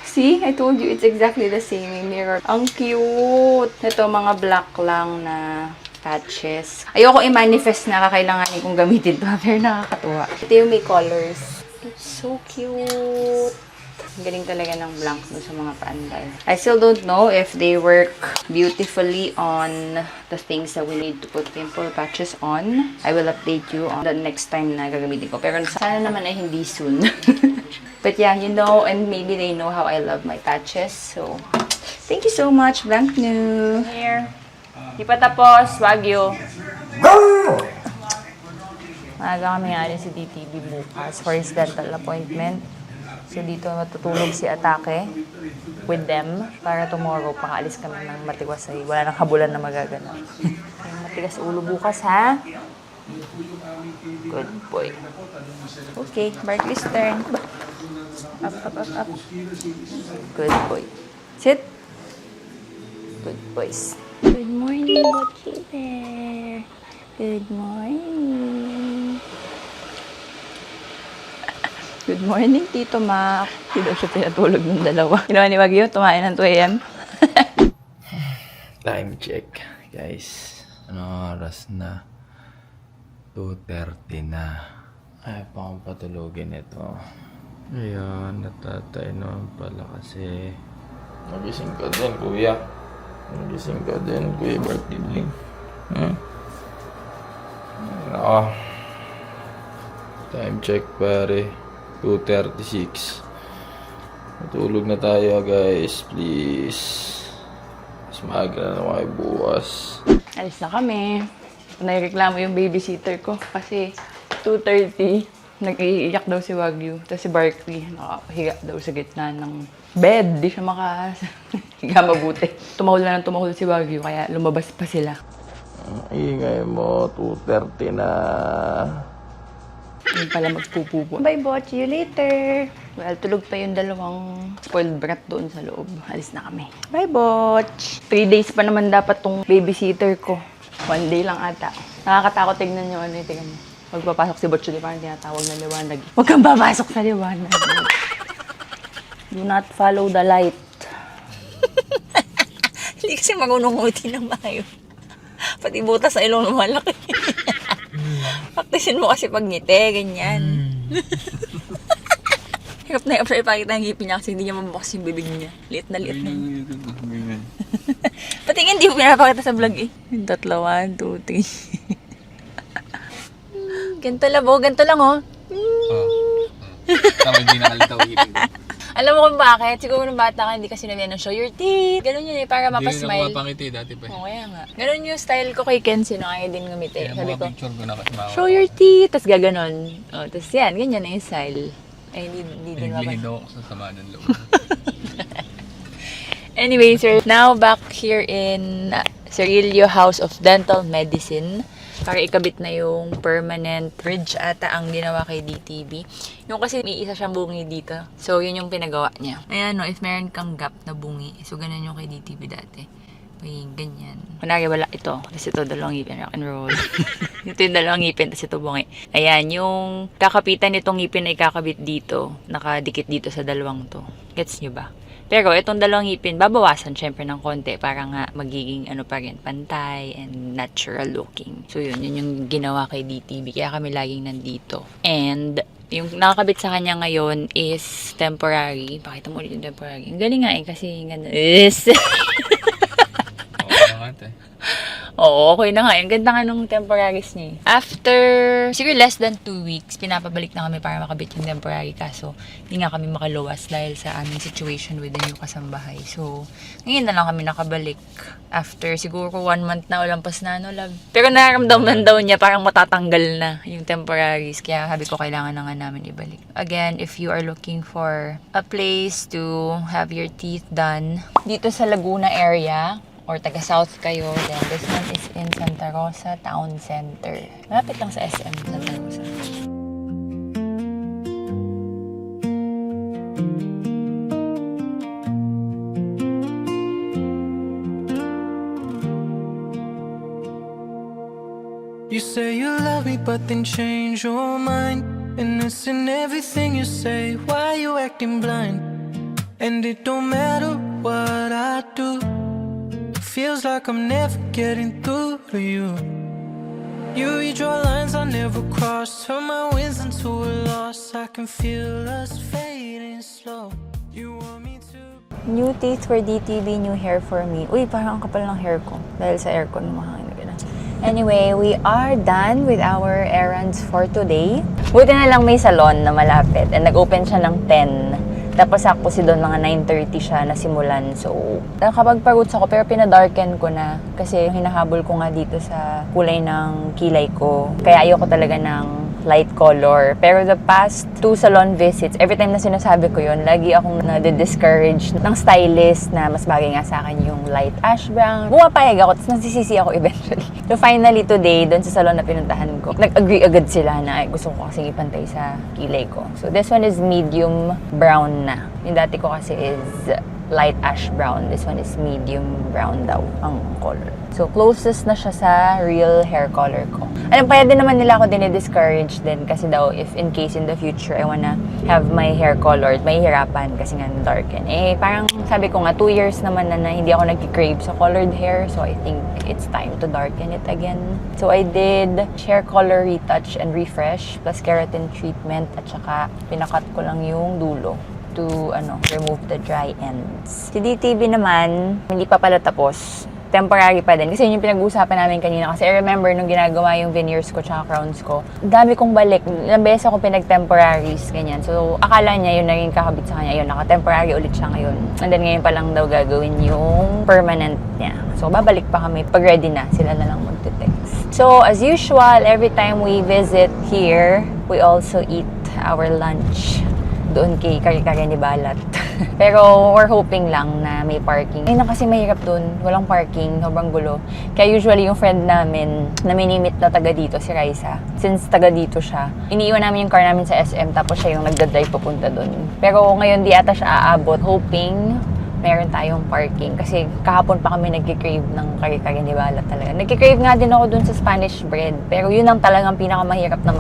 See? I told you, it's exactly the same. May mirror. Ang cute! Ito, mga black lang na patches. Ayoko i-manifest na kakailanganin kong gamitin ito. Pero nakakatuwa. Ito yung may colors. It's so cute! Ang galing talaga ng blank doon sa mga paandar. I still don't know if they work beautifully on the things that we need to put pimple patches on. I will update you on the next time na gagamitin ko. Pero sana naman ay hindi soon. But yeah, you know, and maybe they know how I love my patches. So, thank you so much, Blank New. Here. Di pa tapos, Wagyu. Maaga kami nga rin si DTV bukas for his dental appointment. So, dito matutulog si Atake with them para tomorrow pang-alis kami ng Matiwasay. Wala nang habulan na magaganap. Matigas ulo bukas, ha? Good boy. Okay, Barkley's turn. Up, up, up, up. Good boy. Sit. Good boys. Good morning, Butchie Bear. Good morning. Good morning, Tito Mac. Hindi daw siya pinatulog ng dalawa. Ginawa ni Wagyu, tumain ng 2 a.m. Time check, guys. Ano oras na? 2:30 na. Ay, pang patulogin ito. Ayan, natatay naman pala kasi. Nagising ka din, kuya. Nagising ka din, kuya Bartili. Time check, pare. 2:36. Matulog na tayo, guys. Please. Mas maaga na naman kayo bukas. Alis na kami. Naireklamo yung babysitter ko kasi 2:30, nag-iiyak daw si Wagyu. Tapos si Barkley, nakahiga daw sa gitna ng bed. Di siya makahiga mabuti. Tumahol na ng tumahol si Wagyu, kaya lumabas pa sila. Ingay mo, 2:30 na. Yung pala magpupupo. Bye, Bot. See you later. Well, tulog pa yung dalawang spoiled brat doon sa loob. Alis na kami. Bye, Bot. 3 days pa naman dapat tong babysitter ko. 1 day lang ata. Nakakatakot tignan yung ano yung tignan mo. Pagpapasok si Bot, di parang tinatawag na liwanag. Huwag kang papasok sa liwanag. Do not follow the light. Hindi kasi magununguti ng mayo. Pati butas sa ilong lumalaki. Praktisin mo kasi pag ngiti, ganyan. Hirap na hirap siya ipakita ang ngipin niya kasi hindi niya mabukas yung bibig niya. Liit na liit na yun. Pati nga hindi mo pinapakita sa vlog eh. Yung 3, 1, 2, 3. Ganito lang oh, ganito lang oh. Tama, hindi nakalitaw ngipin ko. Alam mo kung bakit? Siguro nung bata ka, hindi kasi namin show your teeth. Ganun yun eh, para mapasmile. Hindi na mapangiti dati pa. Oo, kaya nga. Ganun yung style ko kay Kenzie, no? Kaya din ngumiti. Sabi ko, picture ko na kasi makawa. show your teeth. Tapos gaganon. O, tapos yan, ganyan na yung style. Ay, hindi din Naglihid mapasmile. ako sa sama ng loob. Anyway, sir, now back here in Cirillo House of Dental Medicine. Para ikabit na yung permanent bridge ata ang ginawa kay DTV. Yung kasi may isa siyang bungi dito. So, yun yung pinagawa niya. Ayan, no, if meron kang gap na bungi. So, ganun yung kay DTV dati. May ganyan. Kunwari, wala ito. Kasi ito, dalawang ngipin. Rock and roll. Ito yung dalawang ngipin, tapos ito bungi. Ayan, yung kakapitan nitong ngipin na ikakabit dito. Nakadikit dito sa dalawang to. Gets nyo ba? Pero itong dalawang ngipin, babawasan syempre ng konti para nga magiging ano pa rin, pantay and natural looking. So yun yung ginawa kay DTV. Kaya kami laging nandito. And yung nakakabit sa kanya ngayon is temporary. Pakita mo ulit yung temporary. Ang galing nga kasi ganda. Yes! Oo, okay na nga. Ang ganda nga nung temporaries niya. After, siguro less than 2 weeks, pinapabalik na kami para makabit yung temporary. Kaso, hindi nga kami makaluwas dahil sa aming situation with the new kasambahay. So, ngayon na lang kami nakabalik. After siguro 1 month na, ulampas na, no, love. Pero nararamdaman daw niya parang matatanggal na yung temporaries. Kaya sabi ko, kailangan na nga namin ibalik. Again, if you are looking for a place to have your teeth done, dito sa Laguna area, or taga-south kayo, then this one is in Santa Rosa Town Center. Malapit lang sa SM Santa Rosa. You say you love me, but then change your mind. And it's in everything you say. Why you acting blind? And it don't matter what I do. Feels like I'm never getting through to you. You read your lines I never crossed. Turn my wins into a loss. I can feel us fading slow. You want me to... New teeth for DTV, new hair for me. Uy, parang ang kapal ng hair ko. Dahil sa aircon, mahangin na. Anyway, we are done with our errands for today. Buti na lang may salon na malapit. And nag-open siya ng 10. Tapos sakto si doon, mga 9:30 siya nasimulan. So, nakapagpa-roots ako pero pinadarken ko na. Kasi hinahabol ko nga dito sa kulay ng kilay ko. Kaya ayoko talaga ng light color. Pero the past 2 salon visits, every time na sinasabi ko yun, lagi akong nade-discourage ng stylist na mas bagay nga sa akin yung light ash brown. Bumapayag ako, tapos nasisisi ako eventually. So finally today, doon sa salon na pinuntahan ko, nag-agree agad sila na gusto ko kasing ipantay sa kilay ko. So this one is medium brown na. Yung dati ko kasi is light ash brown. This one is medium brown daw ang color. So, closest na siya sa real hair color ko. Alam, kaya din naman nila ako dinidiscourage din kasi daw if in case in the future I wanna have my hair colored, may hirapan kasi nga darken. Eh, parang sabi ko nga, 2 years naman na hindi ako nag-crave sa colored hair. So, I think it's time to darken it again. So, I did hair color retouch and refresh plus keratin treatment at saka pinakat ko lang yung dulo to remove the dry ends. Si DTV naman, hindi pa pala tapos. Temporary pa din. Kasi yun yung pinag-uusapan namin kanina. Kasi I remember nung ginagawa yung veneers ko tsaka crowns ko, dami kong balik. Ilang beses ako pinag-temporaries, ganyan. So, akala niya yun na rin kakabit sa kanya. Yun, naka-temporary ulit siya ngayon. And then ngayon pa lang daw gagawin yung permanent niya. So, babalik pa kami. Pag ready na, sila na lang magte-text. So, as usual, every time we visit here, we also eat our lunch doon kay Kari-Kari ni Balat. Pero we're hoping lang na may parking. Ayun na kasi mahirap doon. Walang parking. Sobrang gulo. Kaya usually yung friend namin na minimit na taga dito, si Raisa. Since taga dito siya, iniiwan namin yung car namin sa SM tapos siya yung nagdadrive papunta doon. Pero ngayon di ata siya aabot. Hoping meron tayong parking. Kasi kahapon pa kami nagkikrave ng Kari-Kari ni Balat talaga. Nagkikrave nga din ako doon sa Spanish bread. Pero yun ang talagang pinakamahirap na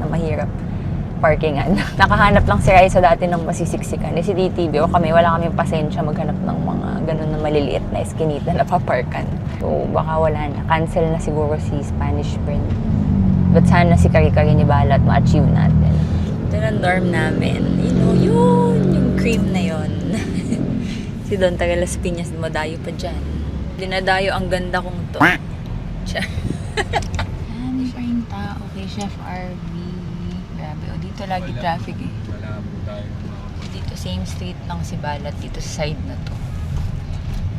mahirap parkingan. Nakahanap lang si Raisa dati ng masisiksikan. Eh, si DTV o kami, wala kaming pasensya maghanap ng mga ganun na maliliit na eskinita na paparkan. So, baka wala na. Cancel na siguro si Spanish bread. But sana si Kari-Kari ni Balat ma-achieve natin. Ito na dorm namin. Yung cream na yun. Si Don taga Las Piñas, dumadayo pa dyan. Dinadayo ang ganda kong to. Siya. Ano pa yung tao kay Chef RV? Grabe, o dito lagi traffic eh. Dito same street lang si Balat, dito sa side na to.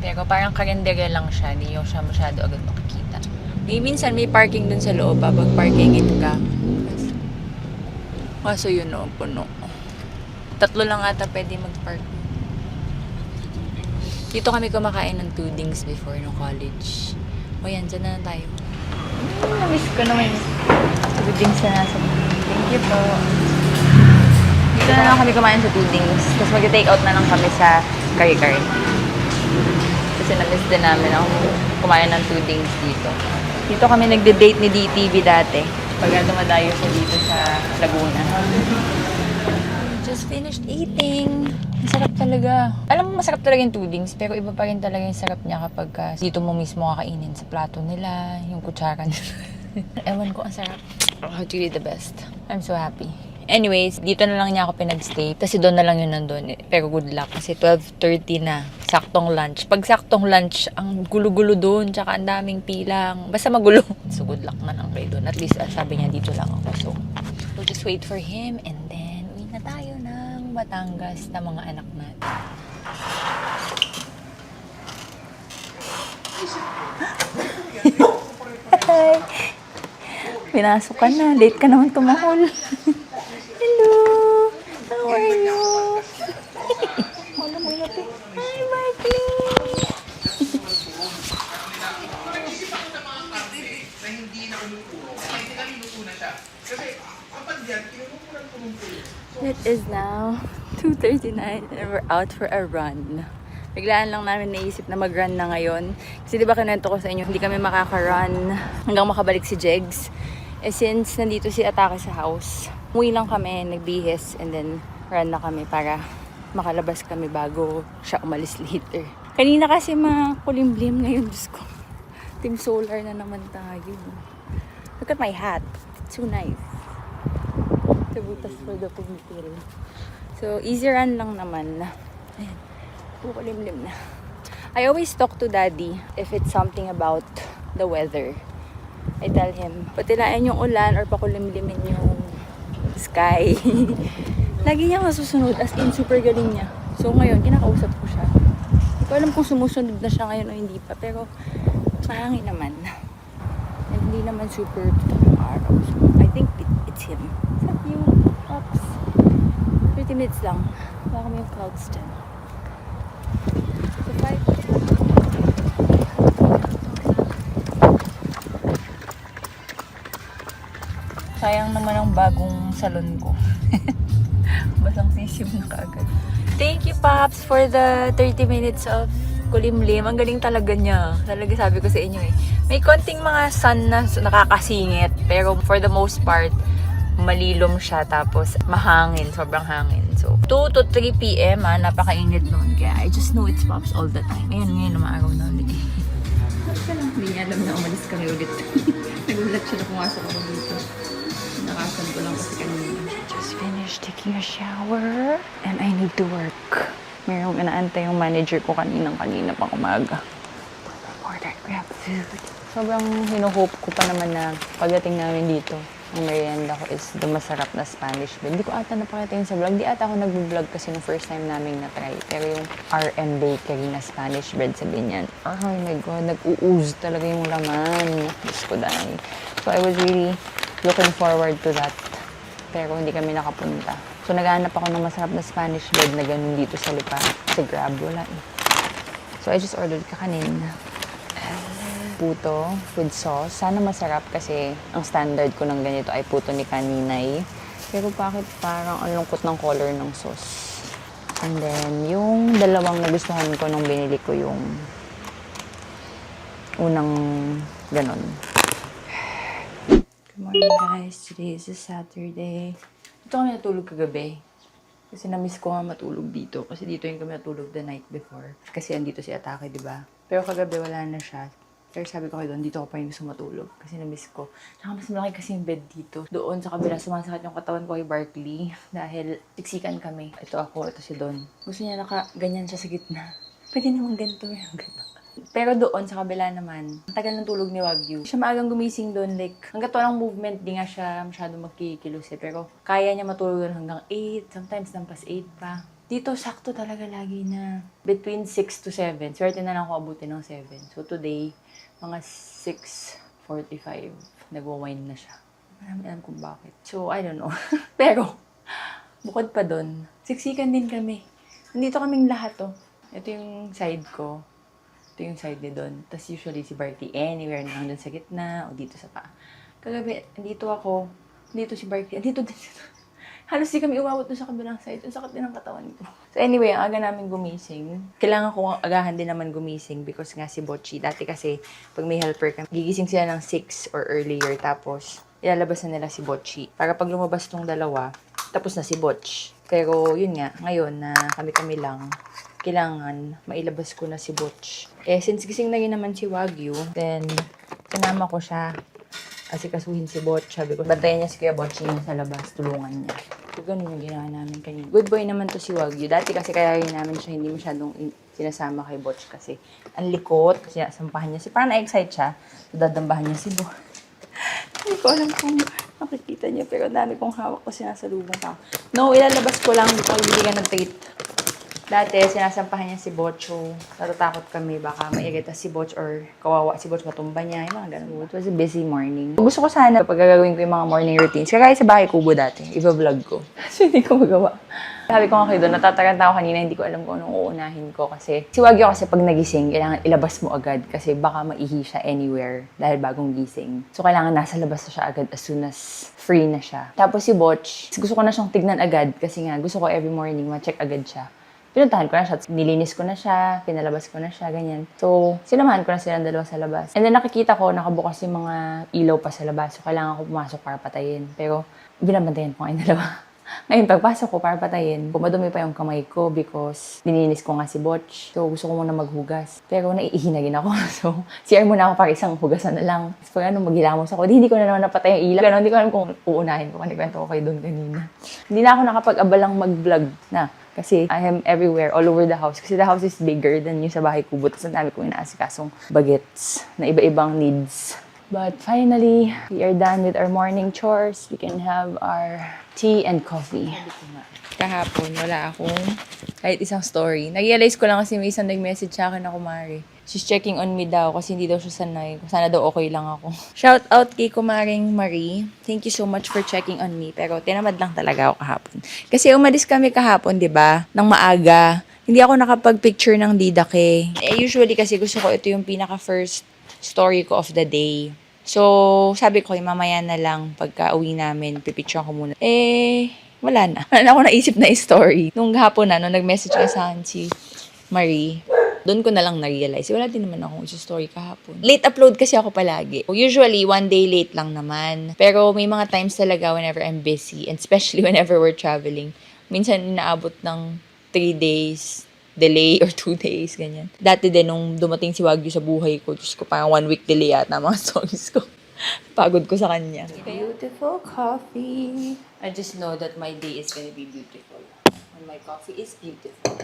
Pero parang karinderya lang siya, hindi yung siya masyado agad makikita. Minsan may parking dun sa loob, pag parkingin ka. Kaso yun o, puno. 3 lang ata pwede mag-park. Dito kami kumakain ng tudings before no college. O yan, dyan na tayo. Namiss ko naman yung tudings na nasa. Thank you po. Dito na lang kami kumain sa tudings. Tapos mag-take out na lang kami sa Kari-Kari. Kasi na-miss din namin ako kumain ng tudings dito. Dito kami nagde-date ni DTV dati. Pag dumadayo siya dito sa Laguna. just finished eating. Masarap talaga. Alam mo, masarap talaga yung tudings, pero iba pa rin talaga yung sarap niya kapag dito mo mismo kakainin sa plato nila, yung kutsara nila. Ewan ko, ang sarap. Oh, it's really the best. I'm so happy. Anyways, dito na lang niya ako pinag-stay. Kasi doon na lang yun nandun. Pero good luck kasi 12:30 na. Saktong lunch. Pag saktong lunch, ang gulo-gulo doon. Tsaka ang daming pilang. Basta magulo. So good luck na lang kayo doon. At least sabi niya dito lang ako. So we'll just wait for him and then uwi na tayo ng Batangas na mga anak natin. Hi! Pinasok ka na. Late ka naman tumahol. Hello! How are you? Wala mo yun. Hi, Marky! It is now 2:39 and we're out for a run. Biglaan lang namin naisip na mag-run na ngayon. Kasi diba kinento ko sa inyo, hindi kami makaka-run hanggang makabalik si Jegs. Eh since nandito si Atake sa house, umuwi lang kami, nagbihis, and then run na kami para makalabas kami bago siya umalis later. Kanina kasi makulimlim, ngayon Diyos ko. Team Solar na naman tayo. Look at my hat. It's so nice. Tabutas for the pumipil. So, easy run lang naman. Ayan. Kulimlim na. I always talk to Daddy if it's something about the weather. I tell him, patilaan yung ulan or pakulimlimin yung sky. Lagi niya masusunod, as in super galing niya. So ngayon, kinakausap ko siya. Hindi ko alam kung sumusunod na siya ngayon o hindi pa, pero mahangin naman. And hindi naman super tutok yung araw. So I think it's him. Is that you? Oops. 30 minutes lang. Baka kami yung clouds dyan. So 5. Sayang naman ang bagong salon ko. Basang sisim na kaagad. Thank you, Pops, for the 30 minutes of kulimlim. Ang galing talaga niya. Talaga sabi ko sa inyo eh. May konting mga sun na nakakasingit. Pero for the most part, malilom siya. Tapos mahangin. Sobrang hangin. So, 2 to 3 p.m. Napakainit noon. Kaya I just know it's Pops all the time. Ngayon, umaaraw na ulit. Basta lang. Hindi niya alam na umalis kami ulit. Nagulat siya na pumasok ako dito. Nakasan ko lang kasi kanina. Just finished taking a shower and I need to work. Mayroong inaantay yung manager ko kanina pang umaga. Order, grab food. Sobrang hinuhope ko pa naman na pagdating namin dito, ang merienda ko is the masarap na Spanish bread. Hindi ko ata napakita yun sa vlog. Hindi ata ako nag-vlog kasi nung first time namin na-try. Pero yung RM Bakery na Spanish bread, sabihin niyan, oh my God, nag-uuz talaga yung laman. Diyos ko dahil. So I was really looking forward to that. Pero hindi kami nakapunta. So naghahanap ako ng masarap na Spanish bread na ganun dito sa Lipa. Sa Grab, wala eh. So I just ordered kakanin. Puto with sauce. Sana masarap kasi ang standard ko ng ganito ay puto ni Kaninay. Pero bakit parang ang lungkot ng color ng sauce? And then, yung dalawang nagustuhan ko nung binili ko yung unang ganon. Good morning guys. Today is a Saturday. Dito kami natulog kagabi. Kasi na-miss ko nga matulog dito. Kasi dito yung kami natulog the night before. Kasi andito si Atake, diba? Pero kagabi wala na siya. Pero sabi ko kayo doon, dito ako pa yung gusto matulog. Kasi na-miss ko. Tsaka mas malaki kasi yung bed dito. Doon sa kabila, sumasakit yung katawan ko kay Barkley. Dahil siksikan kami. Ito ako, ito si Don. Gusto niya ganyan siya sa gitna. Pwede naman ganito yung ganito. Pero doon, sa kabila naman, ang tagal ng tulog ni Wagyu. Siya maagang gumising doon, like, hanggat walang movement, di nga siya masyado magkikilos eh. Pero kaya niya matulog doon hanggang 8, sometimes lampas 8 pa. Dito, sakto talaga lagi na between 6 to 7. Swerte na lang ako abutin ng 7. So today, mga 6:45, nagwa-wine na siya. Marami alam kung bakit. So, I don't know. Pero, bukod pa doon, siksikan din kami. Nandito kaming lahat, oh. Ito yung side ko. Ito yung side ni Don. Tapos usually si Barkley anywhere na lang dun sa gitna o dito sa paa. Kagabi, andito ako. Andito si Barkley. Andito din. Halos di kami umabot dun sa kabilang side. Ang sakit din ang katawan ko. So anyway, ang aga namin gumising. Kailangan ko agahan din naman gumising because nga si Bocchi. Dati kasi, pag may helper kami, gigising sila ng 6 or earlier. Tapos, ilalabas na nila si Bocchi. Para pag lumabas tong dalawa, tapos na si Botch. Pero yun nga, ngayon na kami-kami lang, kailangan mailabas ko na si Butch. Eh, since gising na rin naman si Wagyu, then sinama ko siya. Asikasuhin si Butch. Sabi ko, bantayan niya si Kuya Butch niya sa labas, tulungan niya. So, ganun yung ginawa namin kanina. Good boy naman to si Wagyu. Dati kasi kaya rin namin siya hindi masyadong sinasama kay Butch kasi ang likot. Sinasampahan niya. Parang na-excite siya. So, dadambahan niya si Butch. Hindi ko alam kung makikita niya, pero ang dami kong hawak ko sinasalubong pa. No, ilalabas ko lang pag bibigyan ng treat. Dati, sinasampahan niya si Butch. So, natatakot kami. Baka mairita si Butch or kawawa si Butch, matumba niya. Yung mga ganun. It was a busy morning. Gusto ko sana pag gagawin ko yung mga morning routines. Kaya sa bahay kubo dati, i-vlog ko. So, hindi ko magawa. Sabi ko nga kayo doon, natataranta ako kanina, hindi ko alam kung anong uunahin ko. Kasi si Wagyu kasi pag nagising, kailangan ilabas mo agad. Kasi baka maihi siya anywhere dahil bagong gising. So, kailangan nasa labas na siya agad as soon as free na siya. Tapos si Butch, gusto ko na siyang tignan agad. Kasi nga, gusto ko every morning ma-check agad siya. Pinuntahan ko na siya, nilinis ko na siya, pinalabas ko na siya, ganyan. So, sinamahan ko na silang dalawa sa labas. And then nakikita ko, nakabukas yung mga ilaw pa sa labas. So, kailangan ko pumasok para patayin. Pero, binabantayan ko ngayon dalawa. Ngayon, pagpasok ko para patayin, pumadumi pa yung kamay ko because nilinis ko nga si Butch. So, gusto ko muna maghugas. Pero naiihinagin ako. So, CR muna ako para isang hugasan na lang. Tapos pag maghilamos ako, hindi ko na naman napatay yung ilaw. Ganon, hindi ko alam kung uunahin ko. Kwento ko kayo doon kanina. Hindi na ako nakapag-abalang mag-vlog na. Kasi I am everywhere, all over the house. Kasi the house is bigger than yung sa bahay kubo. Tapos ang dami kong inaasikasong bagets na iba-ibang needs. But finally, we are done with our morning chores. We can have our tea and coffee. Kahapon, wala akong kahit isang story. Nag-realize ko lang kasi may isang nag-message sa akin na kumari. She's checking on me daw kasi hindi daw siya sanay. Sana daw okay lang ako. Shout out kay kumaring Marie. Thank you so much for checking on me. Pero tinamad lang talaga ako kahapon. Kasi umalis kami kahapon, di ba? Nang maaga. Hindi ako nakapag-picture ng didak eh. Usually kasi gusto ko ito yung pinaka-first story ko of the day. So, sabi ko, mamaya na lang pagka uwi namin, pipicture ko muna. Wala na. Wala na ako naisip na story. Nung hapon na, nung nag-message ka sa akin si Marie, doon ko na lang na-realize. Wala din naman akong story kahapon. Late upload kasi ako palagi. Usually, one day late lang naman. Pero may mga times talaga whenever I'm busy, and especially whenever we're traveling. Minsan, inaabot ng 3 days delay or 2 days, ganyan. Dati din, nung dumating si Wagyu sa buhay ko, Diyos ko, parang 1 week delay yata mga stories ko. Pagod ko sa kanya. Beautiful coffee. I just know that my day is gonna be beautiful. When my coffee is beautiful.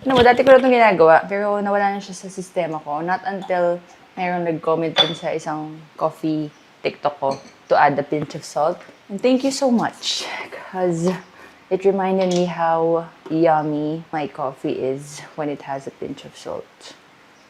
Ano mo, dati ko na itong ginagawa, pero nawala na siya sa sistema ko. Not until mayroong nag-comment din sa isang coffee TikTok ko to add a pinch of salt. And thank you so much, because it reminded me how yummy my coffee is when it has a pinch of salt.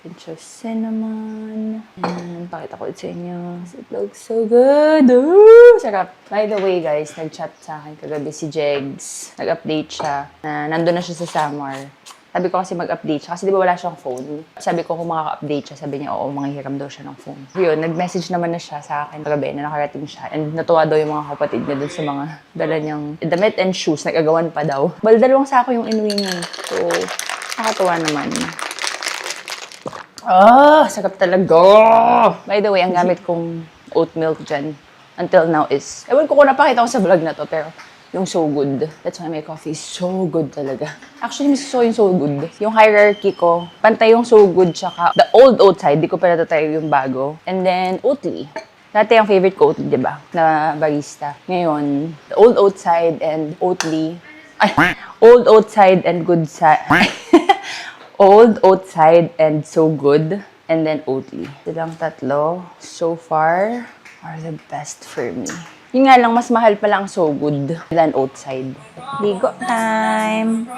Pinch of cinnamon. And pakita ko sa inyo. It looks so good. Ooh, sarap. By the way, guys, nag-chat sa akin kagabi si Jegs. Nag-update siya. Nandun na siya sa Samar. Sabi ko kasi mag-update siya. Kasi di ba wala siyang phone? Sabi ko kung makaka-update siya, sabi niya, oo, manghihiram daw siya ng phone. Yun, nag-message naman na siya sa akin kagabi na nakarating siya. And natuwa daw yung mga kapatid niya dun sa mga dala niyang damit and shoes. Nag-agawan pa daw. Dalawang sako yung inuwi niya. So, nakatuwa naman. Sarap talaga! By the way, ang gamit kong oat milk dyan until now is, ewan ko kung napakita ko sa vlog na to, pero yung So Good. That's why my coffee is so good talaga. Actually, miss ko yung So Good. Yung hierarchy ko, pantay yung So Good tsaka the old oat side, di ko pa natatry yung bago. And then, Oatly. Dati yung favorite ko, Oatly, diba? Na barista. Ngayon, the old oat side and Oatly. Ay, old oat side and good side. Old oat side and So Good. And then Oatly. Silang tatlo, so far, are the best for me. Yung nga lang, mas mahal pala ang So Good than oat side. Ligo time!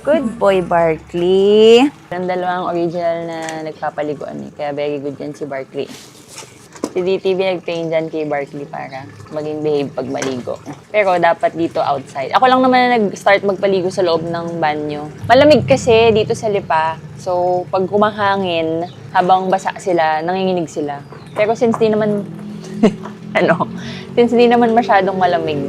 Good boy, Barkley. Ang dalawang original na nagpapaliguan eh. Kaya very good yan si Barkley. Si DTV nag-train dyan kay Barkley para maging behave pag maligo. Pero dapat dito outside. Ako lang naman na nag-start magpaligo sa loob ng banyo. Malamig kasi dito sa Lipa. So, pag kumahangin, habang basa sila, nanginginig sila. Pero since di naman... since di naman masyadong malamig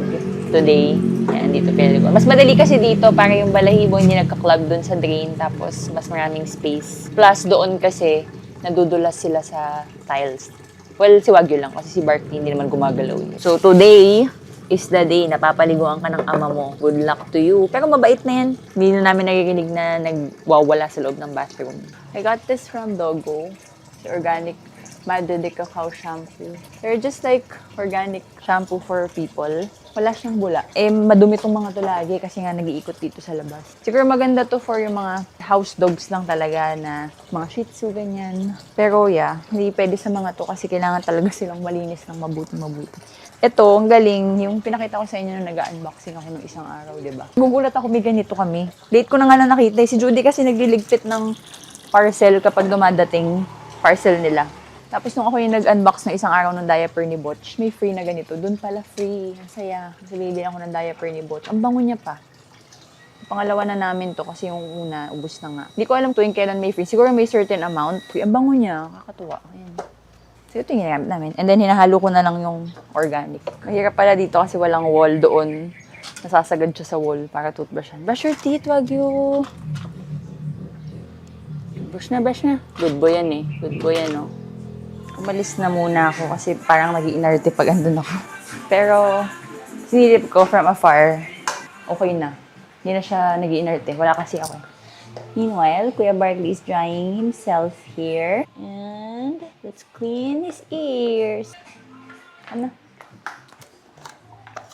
today, yan, dito pinaligo. Mas madali kasi dito para yung balahibo hindi nagka-clog dun sa drain, tapos mas maraming space. Plus doon kasi nadudulas sila sa tiles. Well, si Wagyu lang kasi si Barkley hindi naman gumagalaw. So today, is the day na papaliguan ka ng ama mo. Good luck to you. Pero mabait na yan. Hindi na namin nakikinig na nagwawala sa loob ng bathroom. I got this from Doggo. It's organic Madre de Cacao shampoo. They're just like organic shampoo for people. Wala siyang bula. Madumi tong mga to lagi kasi nga nag-iikot dito sa labas. Siguro maganda to for yung mga house dogs lang talaga na mga Shih Tzu, ganyan. Pero yeah, hindi pwede sa mga to kasi kailangan talaga silang malinis ng mabuti. Ito, ang galing, yung pinakita ko sa inyo nung nag-unboxing ako nung isang araw, diba? Gugulat ako, may ganito kami. Late ko na nga na nakita. Si Judy kasi nagliligpit ng parcel kapag dumadating parcel nila. Tapos nung ako yung nag-unbox ng isang araw ng diaper ni Butch, may free na ganito. Doon pala free. Ang saya. Kasi bibili ako ng diaper ni Butch. Ang bango niya pa. Pangalawa na namin to kasi yung una, ubus na nga. Hindi ko alam tuwing kailan may free. Siguro may certain amount. Uy, ang bango niya. Kakatuwa. Ayan. So ito yung ginagamit namin. And then hinahalo ko na lang yung organic. Mahirap pala dito kasi walang wall doon. Nasasagad siya sa wall para toothbrushan. Brush your teeth, Wagyu. Brush na. Good boy yan eh. Good boy yan, no? Umalis na muna ako kasi parang nag-iinarte pag andun ako. Pero, sinilip ko from afar, okay na. Hindi na siya nag-iinarte. Wala kasi ako. Meanwhile, Kuya Barkley is drying himself here. And, let's clean his ears. Ano?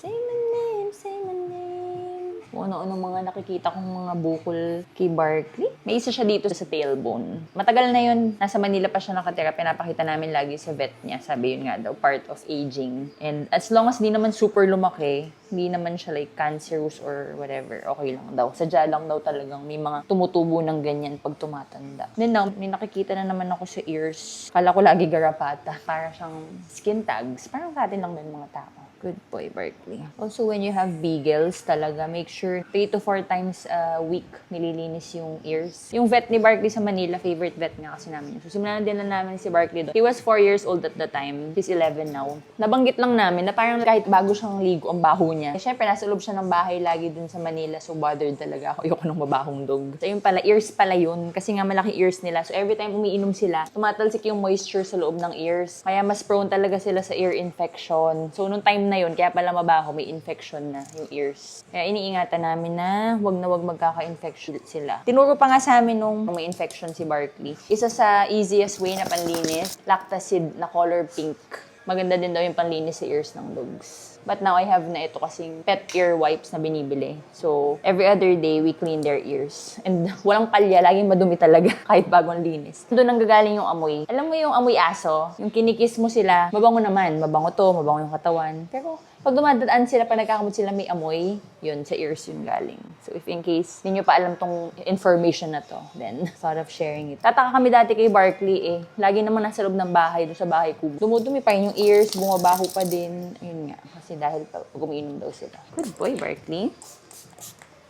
Say my name, say my name. Kung ano-ano mga nakikita kong mga bukol kay Barkley. May isa siya dito sa tailbone. Matagal na yun. Nasa Manila pa siya nakatira. Pinapakita namin lagi sa vet niya. Sabi yun nga daw, part of aging. And as long as di naman super lumaki, hindi naman siya like cancerous or whatever, okay lang daw. Sadya lang daw talagang may mga tumutubo ng ganyan pag tumatanda. Then now, may nakikita na naman ako sa ears. Kala ko lagi garapata. Para siyang skin tags. Parang sa atin lang din mga tao. Good boy, Barkley. Also, when you have beagles, talaga, make sure 3 to 4 times a week nililinis yung ears. Yung vet ni Barkley sa Manila, favorite vet nga kasi namin. So, simulan na din na namin si Barkley doon. He was 4 years old at the time. He's 11 now. Nabanggit lang namin na parang kahit bago siyang ligo, ang baho niya. Siyempre, nasa loob siya ng bahay lagi dun sa Manila. So, bothered talaga ako. Ayoko ng mabahong dog. So, yun pala, ears pala yun. Kasi nga malaki ears nila. So, every time umiinom sila, tumatalsik yung moisture sa loob ng ears. Kaya mas prone talaga sila sa ear infection. So, nung time na yun, kaya pala mabaho, may infection na yung ears. Kaya iniingatan namin na wag magkaka-infection sila. Tinuro pa nga sa amin nung may infection si Barkley. Isa sa easiest way na panlinis, Lactacid na color pink. Maganda din daw yung panlinis sa ears ng dogs. But now I have na ito kasing pet ear wipes na binibili. So, every other day, we clean their ears. And walang palya, laging madumi talaga kahit bagong linis. Doon ang gagaling yung amoy. Alam mo yung amoy aso? Yung kinikis mo sila, mabango naman. Mabango to, mabango yung katawan. Pero pag dumadaan sila, pag nagkakamot sila may amoy, yun, sa ears yun galing. So, if in case hindi nyo pa alam tong information na to, then thought of sharing it. Tataka kami dati kay Barkley eh. Lagi naman nasa loob ng bahay, doon sa bahay ko. Dumudumi pa yun yung ears, bumabaho pa din. Ayun nga, kasi dahil pag umiinom daw sila. Good boy, Barkley.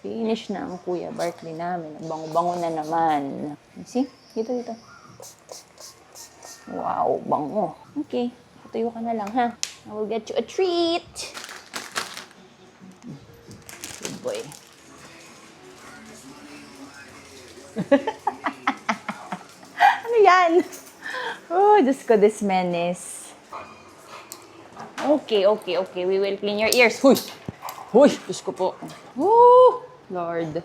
Finish na ang Kuya Barkley namin. Bango-bango na naman. See? Dito. Wow, bango. Okay, patuyo ka na lang, ha? I will get you a treat. Good boy. Ano yan? Oh, Diyos ko, this menace. Okay. We will clean your ears. Huy, Diyos ko po. Oh, Lord.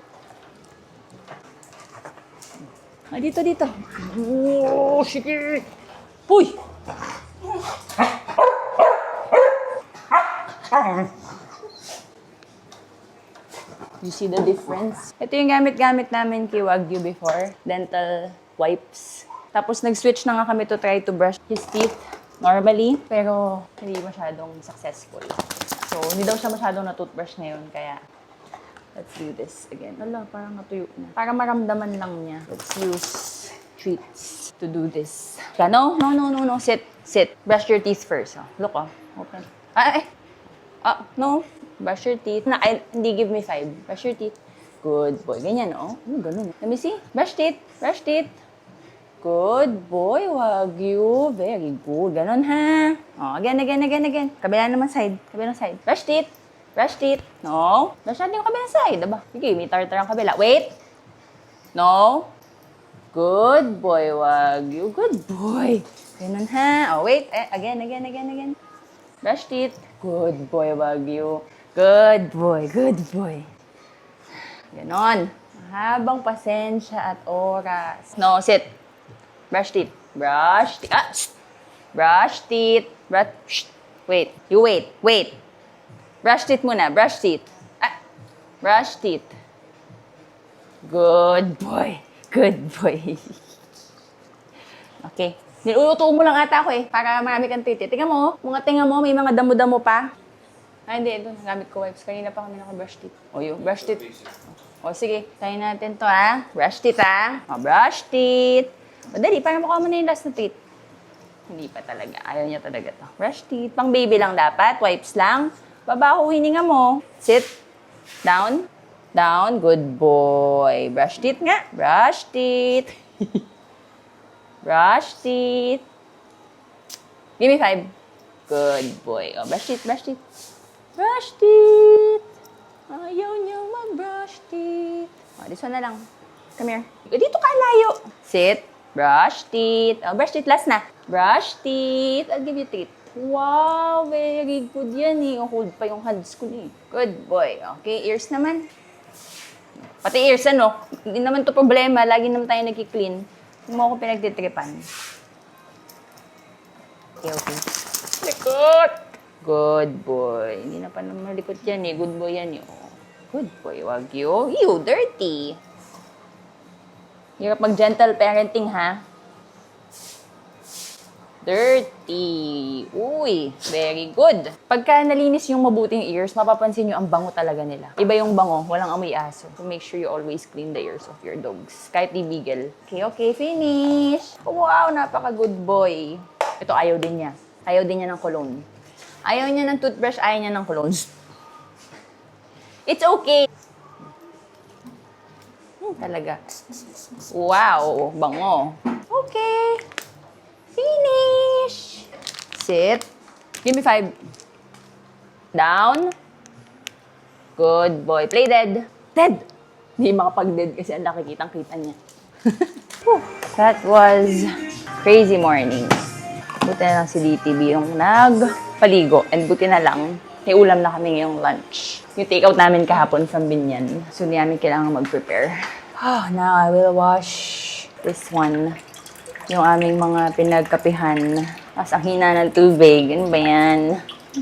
Ah, dito. Oh, sige. Huy! You see the difference? Ito yung gamit namin kay Wagyu before. Dental wipes. Tapos nag-switch na nga kami to try to brush his teeth normally. Pero hindi masyadong successful. So, hindi daw siya masyadong na-toothbrush ngayon. Kaya, let's do this again. Ala, parang natuyo na. Para maramdaman lang niya. Let's use treats to do this. No. Sit. Brush your teeth first. Oh. Look, open. No. Brush your teeth. Hindi give me 5. Brush your teeth. Good boy. Ganyan, oh. Ganun. Let me see. Brush teeth. Good boy, Wagyu. Very good. Ganun, ha? Oh, again. Kabilang side. Brush teeth. No. Brush natin yung kabilang side. Aba, sige, may tartar ang kabila. Wait. No. Good boy, Wagyu. Good boy. Ganun, ha? Oh, wait. Again. Brush teeth. Good boy, Wagyu. Good boy, good boy. Ganon. Habang pasensya at oras. No, sit. Brush teeth. Brush teeth. Ah! Shh. Brush teeth. Brush. Shh. Wait. You wait. Wait. Brush teeth muna. Brush teeth. Ah. Brush teeth. Good boy. Good boy. Okay. Niluluto mo lang ata ako eh. Para marami kang titi. Tingnan mo. Mga tinga mo. May mga damo-damo pa. Ay, hindi. Ito. Gamit ko wipes. Kanina pa kami naka-brush teeth. O, yun. Brush teeth. O, sige. Tayo natin to, ha? Brush teeth, ha? O, brush teeth. O, dali. Para mukha mo na yung last na teeth. Hindi pa talaga. Ayaw niya talaga to. Brush teeth. Pang baby lang dapat. Wipes lang. Baba ko hininga mo. Sit. Down. Down. Good boy. Brush teeth nga. Brush teeth. Brush teeth. Give me 5. Good boy. Oh, brush teeth, brush teeth. Brush teeth. Ayaw niyo mag-brush teeth. Oh, this one na lang. Come here. Dito ka layo. Sit. Brush teeth. Oh, brush teeth. Last na. Brush teeth. I'll give you teeth. Wow, very good yan eh. Hold pa yung hands ko eh. Good boy. Okay, ears naman. Pati ears, ano? Hindi naman to problema. Lagi naman tayo nagki-clean. Hindi mo ako pinagtitripan. Okay, okay. Likot! Good boy. Hindi na pa naman malikot yan eh. Good boy yan eh. Oh. Good boy, Wagyu. Ew, dirty. Hirap mag-gentle parenting, ha? Dirty. Uy, very good. Pagka nalinis yung mabuting ears, mapapansin nyo ang bango talaga nila. Iba yung bango, walang amoy aso. So make sure you always clean the ears of your dogs. Kahit di bigel. Okay, okay, finish. Wow, napaka-good boy. Ito, ayaw din niya. Ayaw din niya ng cologne. Ayaw niya ng toothbrush, ayaw niya ng cologne. It's okay. Talaga. Wow, bango. Okay. Finish. Sit. Give me 5. Down. Good boy. Play dead. Dead. Hindi makapag-dead kasi ang laki kitang-kita niya. That was crazy morning. Buti na lang si DTV yung nagpaligo. And buti na lang, may ulam na kami ngayong lunch. Yung take-out namin kahapon from Binyan. So, hindi namin kailangan mag-prepare. Oh, now I will wash this one. Yung aming mga pinagkapihan. Tapos ang hina ng tubig. Ano ba yan?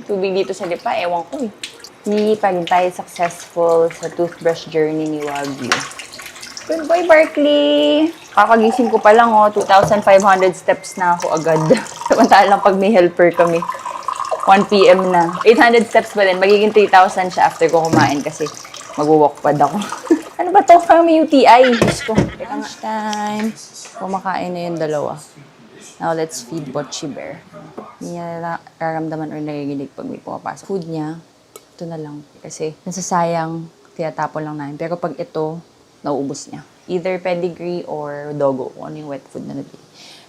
Tubig dito sa lipa, ewan ko eh. Hindi pa rin tayo successful sa toothbrush journey ni Wagyu. Good boy, Barkley! Kakagising ko pa lang, 2,500 steps na ako agad. Samantalang pag may helper kami. 1 p.m. na. 800 steps pa din. Magiging 3,000 siya after ko kumain kasi mag-walk pad ako. Ano ba to? Parang may UTI. Diyos ko. Teka nga. Time. Kumakain na yung dalawa. Now, let's feed Bocchi Bear. Hindi niya nararamdaman or narinig pag may pumapasok. Food niya, ito na lang. Kasi nasasayang, tinatapon lang namin. Pero pag ito, nauubos niya. Either pedigree or doggo. Kung ano yung wet food na nabili.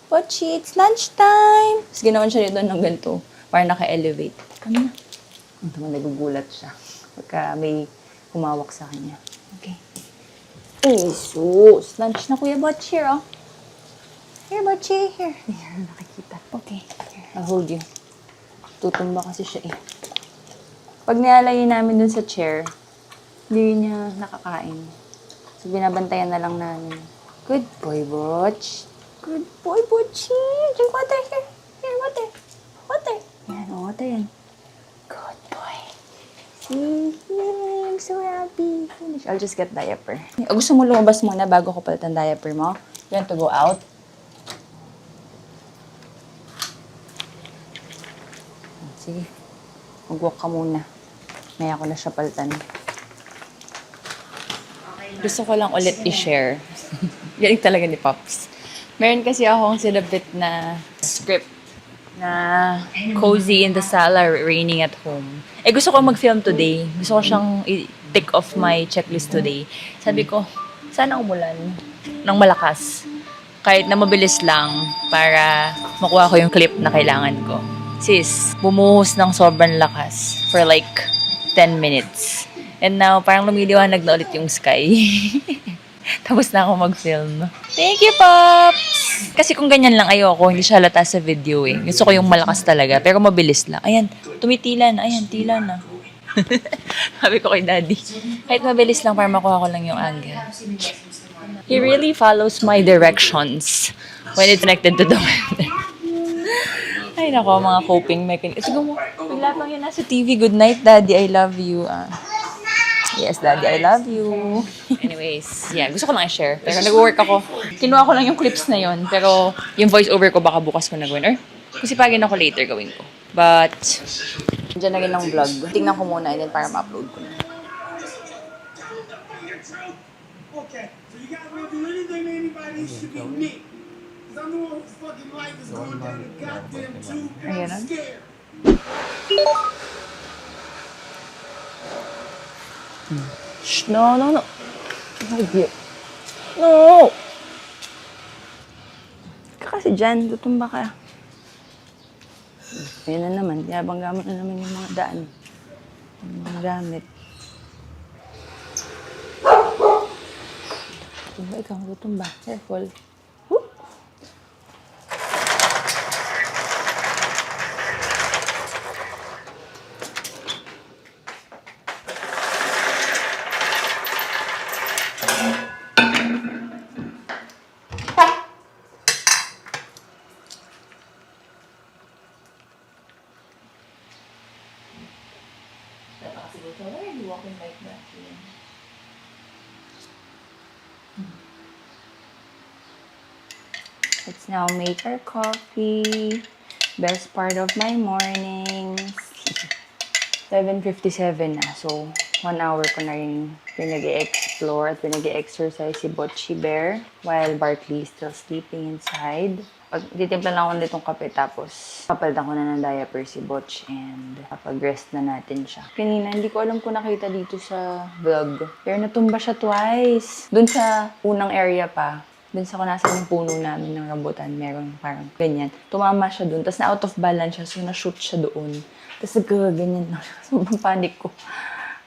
Bocchi, it's lunchtime! Tapos ginawan siya dito ng ganito. Para naka-elevate. Ano na? Ang naman nagugulat siya. Pagka may humawak sa kanya. Okay. Ay, sus. Lunch na Kuya Bocchi, oh. Here, Bocchi. Here. Here, nakikita. Okay. Here, I'll hold you. Tutumba kasi siya, eh. Pag nilalagay namin dun sa chair, hindi niya nakakain. So, binabantayan na lang namin. Good boy, Bocchi. Good boy, Bocchi. Drink water. Here. Here, water. Water. Yan, water yan. Good boy. See? I'm so happy. Finish. I'll just get diaper. Gusto mo lumabas muna bago ko palitan diaper mo? You want to go out? Sige. Mag-walk ka muna. Maya ko na siya palitan. Gusto ko lang ulit i-share. Galing talaga ni Pops. Meron kasi akong sinabit na script na cozy in the sala, raining at home. Eh, gusto ko mag-film today. Gusto ko siyang i-tick off my checklist today. Sabi ko, sana umulan ng malakas. Kahit na mabilis lang para makuha ko yung clip na kailangan ko. Sis, bumuhos ng sobrang lakas for like 10 minutes. And now, parang lumiliwanag na ulit yung sky. Tapos na ako mag-film. Thank you, Pops! Kasi kung ganyan lang ayoko, hindi siya halata sa video eh. Gusto ko yung malakas talaga, pero mabilis lang. Ayan, tumitila na. Ayan, tila na. Sabi ko kay daddy, kahit mabilis lang para makuha ko lang yung angle. He really follows my directions when it's connected to the weather. Ay nako, mga coping mechanism. Sige mo, bigla pang yun nasa TV. Good night, daddy. I love you. Yes, daddy, I love you. Anyways, yeah, gusto ko lang i-share. Pero nag-work ako. Kinuha ko lang yung clips na yon. Pero yung voice over ko baka bukas ko nagawin. Or kusipagin ako later gawin ko. But, dyan na rin ang vlog. Tingnan ko muna and then para ma-upload ko na. Okay, so you guys will do anything to anybody, it should be me. Cause I'm the one whose fucking life is going down the goddamn tube and Ayan I'm na. scared. Shh, no. No! Ka kasi dyan, tutumba ka. Ayan na naman, yabang gamit na naman yung mga daan. Yung mga gamit. Tutumba, ikaw, tutumba. Careful. Woo! Why are you walking like that? Let's now make our coffee. Best part of my mornings. 7:57 na. So, 1 hour ko na rin pinag-i-explore at pinag-i-exercise si Botchi Bear while Barkley is still sleeping inside. Titimpla lang ako nitong kape tapos papalitan ko na ng diaper si Botch and kapag-rest na natin siya. Kanina, hindi ko alam kung nakita dito sa vlog. Pero natumba siya twice. Doon sa unang area pa. Doon sa kunasan yung puno namin ng rambutan, meron parang ganyan. Tumama siya doon, tapos na-out of balance siya, so na-shoot siya doon. Tapos nagkaganyan lang siya. Sobrang panic ko.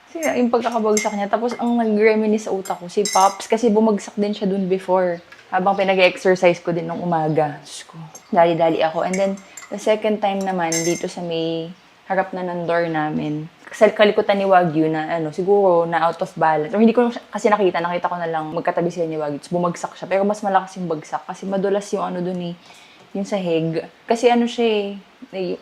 Kasi yung pagkakabagsak niya. Tapos ang nag-reminisce sa utak ko, si Pops, kasi bumagsak din siya doon before. Habang pinag-exercise ko din nung umaga. Diyos ko, dali-dali ako. And then, the second time naman, dito sa may harap na ng door namin, sa kalikutan ni Wagyu na siguro na out of balance. O hindi ko kasi nakita ko na lang magkatabi sila ni Wagyu. Tapos bumagsak siya. Pero mas malakas yung bagsak kasi madulas yung dun eh, yung sahig. Kasi siya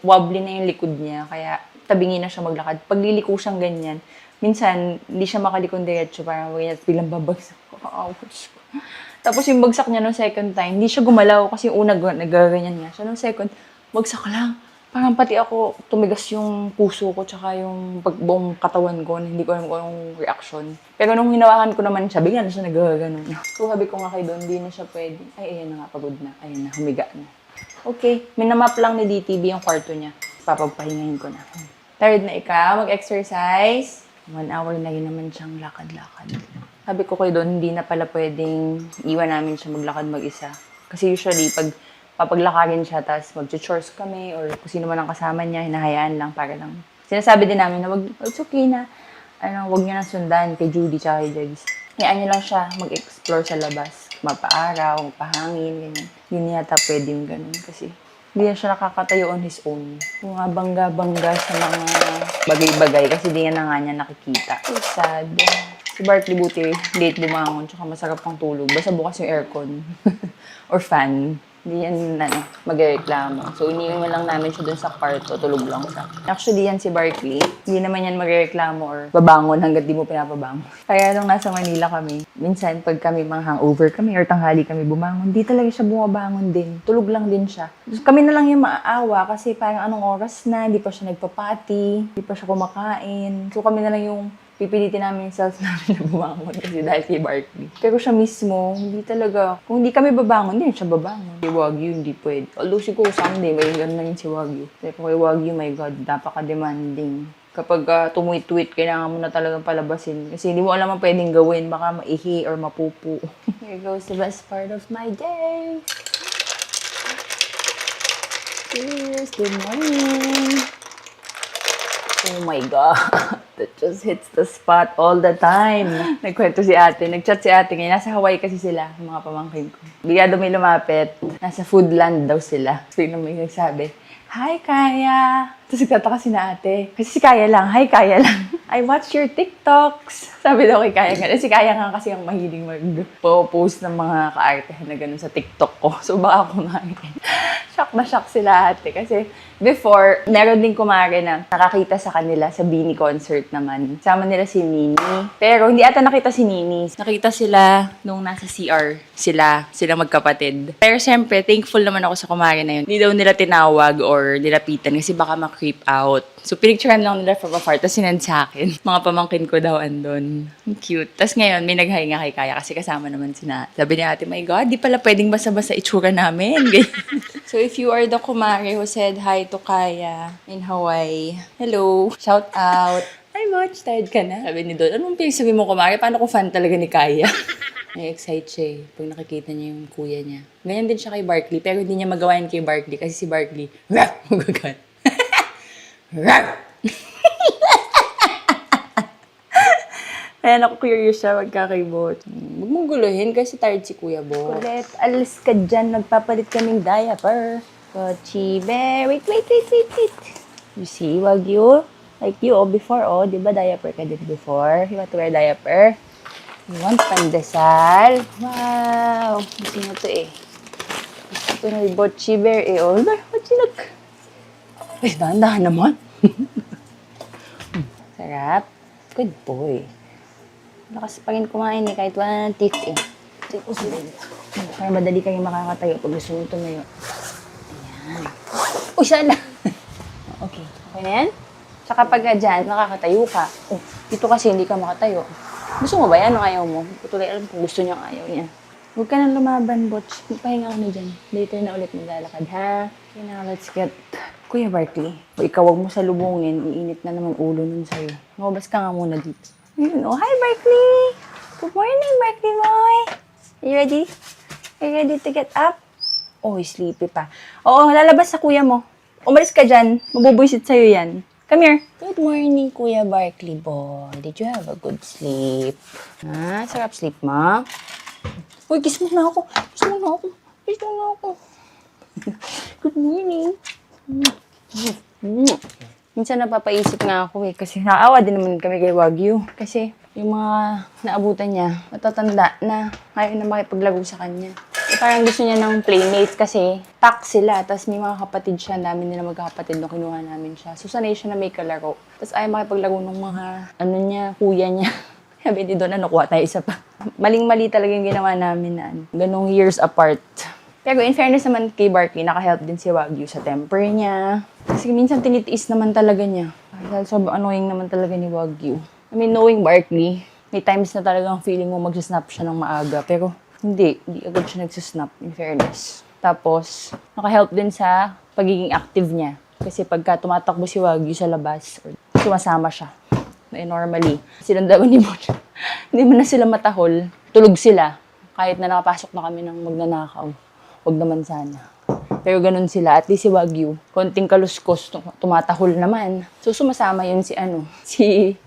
wobbly na yung likod niya. Kaya tabingin na siya maglakad. Pag liliko siyang ganyan, minsan hindi siya makalikon diretso. Parang biglang babagsak. Tapos yung bagsak niya nung second time, hindi siya gumalaw kasi yung una nagaganyan nga. So nung second, bagsak lang. Parang pati ako, tumigas yung puso ko tsaka yung buong katawan ko. Hindi ko alam kung anong reaction. Pero nung hinawakan ko naman siya, bigla na siya nagaganon. So sabi ko nga kay Don, hindi na siya pwede. Ay, ayan na nga, pagod na. Ayan na, humiga na. Okay, minamap lang ni DTV yung kwarto niya. Papagpahingahin ko na. Tired na ikaw, mag-exercise. 1 hour na rin naman siyang lakad-lakad. Sabi ko kay Don, hindi na pala pwedeng iwan namin siya maglakad mag-isa. Kasi usually, pag papaglakarin siya, tapos mag-chores kami, or kung sino man ang kasama niya, hinahayaan lang para lang. Sinasabi din namin na it's okay na, wag niya nang sundan kay Judy tsaka kay Jegs. Hayaan niya lang siya mag-explore sa labas, mapaaraw, mapahangin, ganyan. Hindi yata pwede yung ganun kasi hindi na siya nakakatayo on his own. Mga bangga-bangga sa mga bagay-bagay kasi di na nga niya nakikita. So sad. Si Bartley buti, late bumangon, tsaka masarap pang tulog. Basta bukas yung aircon or fan. Hindi yan magreklamo. So, iniwan lang namin siya dun sa kwarto. Tulog lang siya. Actually, yan si Barkley. Hindi naman yan magreklamo or babangon hanggat di mo pinapabangon. Kaya nung nasa Manila kami, minsan pag kami mga hangover kami or tanghali kami bumangon, di talaga siya bumabangon din. Tulog lang din siya. So, kami na lang yung maaawa kasi parang anong oras na, hindi pa siya nagpapati, hindi pa siya kumakain. So, kami na lang yung pipilitin namin yung self namin na bumangon kasi dahil kay Barkley. Pero siya mismo, hindi talaga, kung hindi kami babangon, hindi siya babangon. Si Wagyu, hindi pwede. Although siguro someday, may gano'n na rin si Wagyu. Pero kay Wagyu, my God, napaka-demanding. Kapag tumwit-tweet, kailangan mo na talagang palabasin. Kasi hindi mo alam ang pwedeng gawin. Baka maihi or mapupu. Here goes the best part of my day. Cheers! Good morning! Oh my God! That just hits the spot all the time. Nagkwento si ate. Nagchat si ate ngayon. Nasa Hawaii kasi sila, mga pamangkin ko. Bigla may lumapit. Nasa Foodland daw sila. Bigla may nagsabi, "Hi, Kaya!" Tapos nagtataka si na ate. Kasi si Kaya lang, "Hi, Kaya lang." "I watch your TikToks." Sabi daw kay Kaya nga. Si Kaya nga kasi ang mahilig mag-post ng mga kaartehan na ganun sa TikTok ko. So baka kumain. Shock na shock sila ate. Kasi before, meron din kumare na nakakita sa kanila sa Beanie concert naman. Sama nila si Nini. Pero hindi ata nakita si Nini. Nakita sila nung nasa CR sila magkapatid. Pero syempre, thankful naman ako sa kumare na yun. Hindi daw nila tinawag or nilapitan kasi baka ma-creep out. So, pinicturean lang nila from afar, tapos sinend sa akin. Mga pamangkin ko daw andun. Ang cute. Tapos ngayon, may nag-hi nga kay Kaya kasi kasama naman sina. Sabi ni ate, "My God, di pala pwedeng basta-basta itsura namin." So, if you are the kumare who said hi to Kaya in Hawaii, hello, shout out. Hi, Moch, tired ka na? Sabi ni Don, "Anong pinagsabi mo, kumare? Paano ko fan talaga ni Kaya?" Na-excite siya eh, pag nakikita niya yung kuya niya. Ganyan din siya kay Barkley, pero hindi niya magawa yun kay Barkley kasi si Barkley, magagat. Ayan, ako curious siya magkakaibot. Huwag mong guluhin kasi tired si Kuya Bo. Kulit, alis ka dyan. Nagpapalit kaming diaper. Kochi bear. Wait. You see, Wagyu? Like you, before, di ba diaper ka din before? You want to wear diaper? You want pandesal? Wow! Gusto mo to eh. Gusto na yung Bochi bear eh. Oh, Bochi nag... Ay, dahan-dahan naman. Sarap. Good boy. Lakas pa rin kumain eh, kahit wala ng teeth eh. Take us din. Para madali kayong makakatayo pag gusto nyo tumayo. Ayan. Uy, sana! Okay. Okay na yan? Tsaka pag dyan, nakakatayo ka. Oh, dito kasi hindi ka makatayo. Gusto mo ba yan o ayaw mo? Tuloy alam kung gusto niya o ayaw niya. Huwag ka nang lumaban, Botch. Pahinga ka na dyan. Later na ulit maglalakad, ha? Okay na, let's get... Kuya Barkley, o ikaw wag mo salubungin, iinit na naman ulo nun sa'yo. Lumabas ka nga muna dito. Ayun, oh, hi Barkley! Good morning, Barkley boy! Are you ready? Are you ready to get up? Oh, sleepy pa. Oo, lalabas sa kuya mo. Umalis ka dyan, mabubuisit sa'yo yan. Come here. Good morning, Kuya Barkley boy. Did you have a good sleep? Ha? Sarap sleep mo? Uy, kiss mo na ako. Kiss mo na ako. Kiss mo na ako. Good morning. Minsan napapaisip nga ako eh, kasi naawa din naman kami kay Wagyu. Kasi yung mga naabutan niya, matatanda na ayaw na makipaglaro sa kanya. Eh, parang gusto niya ng playmates kasi pack sila. Tapos may mga kapatid siya, dami nila magkakapatid nung kinuha namin siya. So sanay siya na may kalaro. Tapos ayaw makipaglaro ng mga kuya niya. Sabi di doon, kuha tayo isa pa. Maling-mali talaga yung ginawa namin na ganong years apart. Pero in fairness naman kay Barkley, naka-help din si Wagyu sa temper niya. Kasi minsan tinitiis naman talaga niya. Dahil sobrang annoying naman talaga ni Wagyu. I mean, knowing Barkley, may times na talagang feeling mo magsasnap siya ng maaga. Pero hindi agad siya nagsasnap, in fairness. Tapos, naka-help din sa pagiging active niya. Kasi pagka tumatakbo si Wagyu sa labas, or sumasama siya. Normally, silang dalawa ni Bon, hindi mo na sila matahol. Tulog sila. Kahit na nakapasok na kami ng magnanakaw. Huwag naman sana. Pero ganun sila. At least si Wagyu, konting kaluskos, tumatahol naman. So, sumasama yun si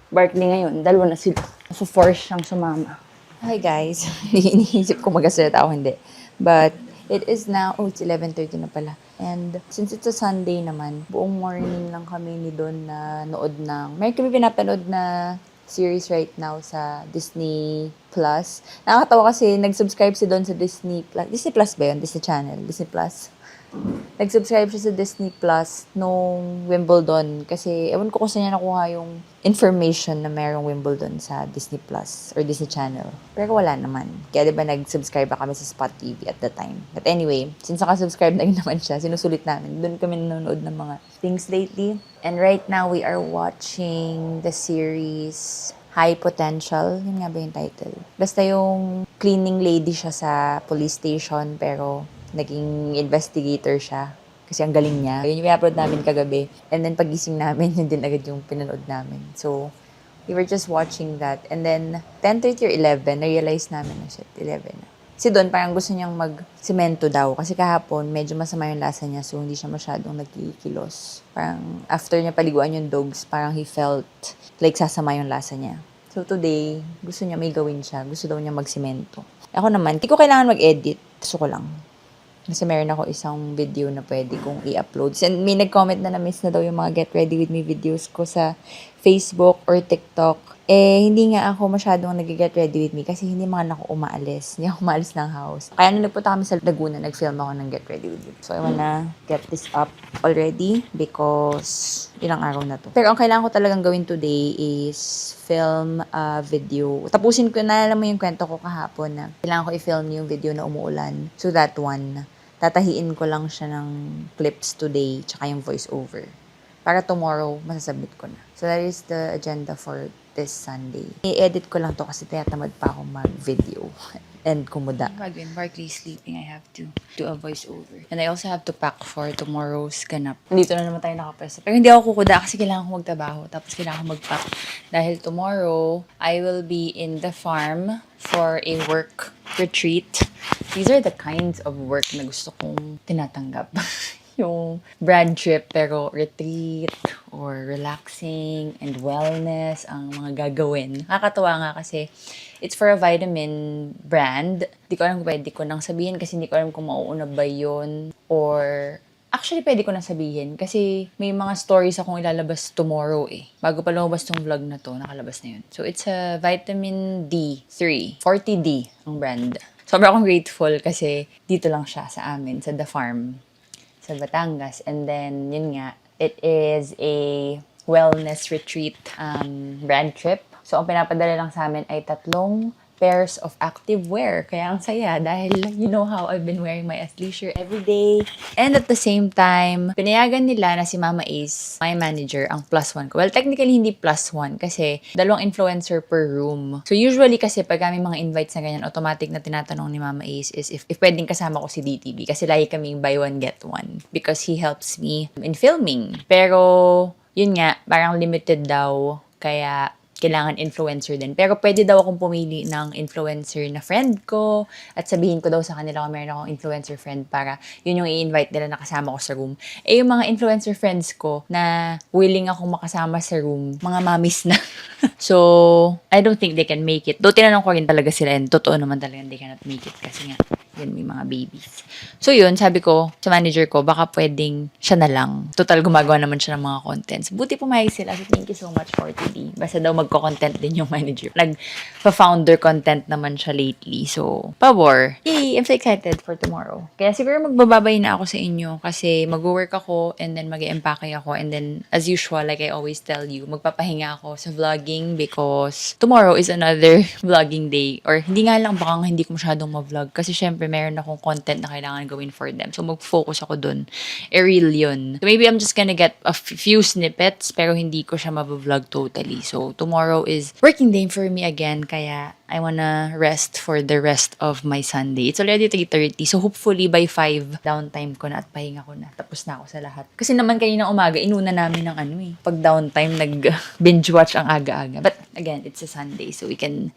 Barkley ngayon. Dalawa na sila. So, force siyang sumama. Hi guys. Iniisip ko magasalita ako, hindi. But, it is now, it's 11:30 na pala. And since it's a Sunday naman, buong morning lang kami ni Don na nood ng, may kami pinapanood na series right now sa Disney Plus. Nakakatawa kasi nag-subscribe si Don sa Disney Plus. Disney Plus ba yun? Disney Channel? Disney Plus? Nag-subscribe siya sa Disney Plus nung Wimbledon. Kasi ewan ko kung saan niya nakuha yung information na merong Wimbledon sa Disney Plus or Disney Channel. Pero wala naman. Kaya diba nag-subscribe kami sa Spot TV at the time. But anyway, since naka-subscribe na rin naman siya, sinusulit namin. Doon kami nanonood ng mga things lately. And right now, we are watching the series High Potential. Yun nga ba yung title? Basta yung cleaning lady siya sa police station pero naging investigator siya. Kasi ang galing niya. Yun yung i-upload namin kagabi. And then pagising namin, yun din agad yung pinanood namin. So, we were just watching that. And then, 10:30 or 11, na-realize namin na shit, 11 na. Kasi doon parang gusto niyang mag-semento daw. Kasi kahapon, medyo masama yung lasa niya. So, hindi siya masyadong nagkikilos. Parang after niya paliguan yung dogs, parang he felt like sasama yung lasa niya. So, today, gusto niya may gawin siya. Gusto daw niya magsemento. Ako naman, hindi ko kailangan mag-edit. Gusto ko lang. Kasi meron ako isang video na pwede kong i-upload. And may nag-comment na na-miss na daw yung mga Get Ready With Me videos ko sa Facebook or TikTok. Hindi nga ako masyadong nag-get ready with me kasi hindi man ako umaalis. Hindi ako umaalis ng house. Kaya nung nagpunta kami sa Laguna, nag-film ako ng Get Ready With Me. So, I wanna get this up already because ilang araw na to. Pero ang kailangan ko talagang gawin today is film a video. Tapusin ko na, alam mo yung kwento ko kahapon na kailangan ko i-film yung video na umuulan. So, that one, tatahiin ko lang siya ng clips today tsaka yung voice over. Para tomorrow, masasubmit ko na. So, that is the agenda for this Sunday. I-edit ko lang to kasi tinatamad pa akong mag-video and kumuda. Pag when Barkley is sleeping, I have to do a voiceover. And I also have to pack for tomorrow's ganap. Dito na naman tayo nakapwesto. Pero hindi ako kukuda kasi kailangan ko magtrabaho. Tapos kailangan ko mag-pack. Dahil tomorrow, I will be in the farm for a work retreat. These are the kinds of work na gusto kong tinatanggap. Yung brand trip pero retreat or relaxing and wellness ang mga gagawin. Nakakatuwa nga kasi it's for a vitamin brand. Di ko alam kung pwede ko nang sabihin kasi hindi ko alam kung mauuna ba yun or actually pwede ko nang sabihin kasi may mga stories akong ilalabas tomorrow eh. Bago pa lumabas tong vlog na to, nakalabas na yun. So it's a vitamin D3. 40D ang brand. Sobrang akong grateful kasi dito lang siya sa amin, sa The Farm. Sa Batangas. And then, yun nga, it is a wellness retreat brand trip. So, ang pinapadala lang sa amin ay 3 pairs of active wear. Kaya ang saya dahil you know how I've been wearing my athleisure every day. And at the same time, pinayagan nila na si Mama Ace, my manager, ang +1 ko. Well, technically hindi +1 kasi 2 influencer per room. So usually kasi pag may mga invites na ganyan, automatic na tinatanong ni Mama Ace is if pwedeng kasama ko si DTB kasi lagi kaming buy one get one because he helps me in filming. Pero yun nga, parang limited daw. Kaya kailangan influencer din. Pero pwede daw akong pumili ng influencer na friend ko at sabihin ko daw sa kanila kung meron akong influencer friend para yun yung i-invite nila na kasama ko sa room. Yung mga influencer friends ko na willing akong makasama sa room, mga mamis na. So, I don't think they can make it. Though tinanong ko rin talaga sila and totoo naman talaga they cannot make it kasi nga yun, may mga babies. So yun, sabi ko sa manager ko, baka pwedeng siya na lang. Total, gumagawa naman siya ng mga contents. Buti pumayag sila. So thank you so much for today. Basta daw magko-content din yung manager. Nag-founder content naman siya lately. So, pabor. Yay! I'm so excited for tomorrow. Kaya siguro magbababay na ako sa inyo kasi mag-work ako and then mag-empake ako. And then, as usual, like I always tell you, magpapahinga ako sa vlogging because tomorrow is another vlogging day. Or hindi nga lang, baka hindi ko masyadong ma-vlog. Kasi syempre, meron akong content na kailangan gawin for them. So, mag-focus ako dun. Real yun. So, maybe I'm just gonna get a few snippets pero hindi ko siya ma-vlog totally. So, tomorrow is working day for me again. Kaya, I wanna rest for the rest of my Sunday. It's already 3:30. So, hopefully by 5, downtime ko na at pahinga ko na. Tapos na ako sa lahat. Kasi naman kanina umaga, inuna namin ng pag downtime, nag-binge watch ang aga-aga. But, again, it's a Sunday. So, we can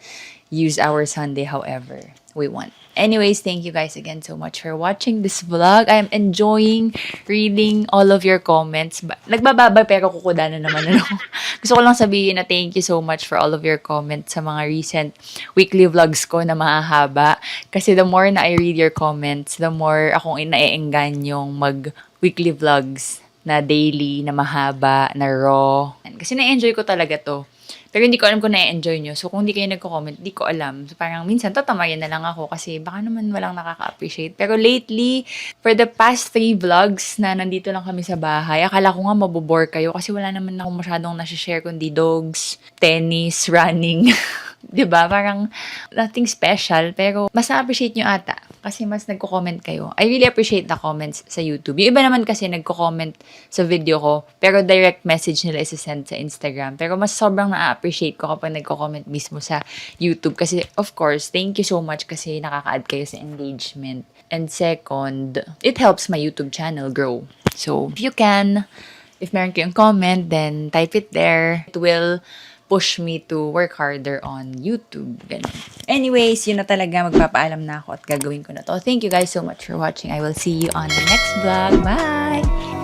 use our Sunday however we want. Anyways, thank you guys again so much for watching this vlog. I am enjoying reading all of your comments. Nagbababa pero kukuda na naman ako. Gusto ko lang sabihin na thank you so much for all of your comments sa mga recent weekly vlogs ko na mahahaba. Kasi the more na I read your comments, the more akong inaenganyong mag-weekly vlogs na daily, na mahaba, na raw. Kasi na-enjoy ko talaga to. Pero hindi ko alam kung na-enjoy nyo. So, kung hindi kayo nagko-comment, hindi ko alam. So, parang minsan, tatamayan na lang ako kasi baka naman walang nakaka-appreciate. Pero lately, for the past 3 vlogs na nandito lang kami sa bahay, akala ko nga mabobore kayo kasi wala naman ako masyadong nasi-share kundi dogs, tennis, running. Diba? Parang nothing special. Pero mas na-appreciate nyo ata kasi mas nagko-comment kayo. I really appreciate the comments sa YouTube. Yung iba naman kasi nagko-comment sa video ko pero direct message nila isa-send sa Instagram. Pero mas sobrang na-appreciate ko kapag nagko-comment mismo sa YouTube. Kasi of course, thank you so much kasi nakaka-add kayo sa engagement. And second, it helps my YouTube channel grow. So, if you can, if meron kayong comment, then type it there. It will push me to work harder on YouTube. Ganun. Anyways, yun na talaga. Magpapaalam na ako at gagawin ko na to. Thank you guys so much for watching. I will see you on the next vlog. Bye!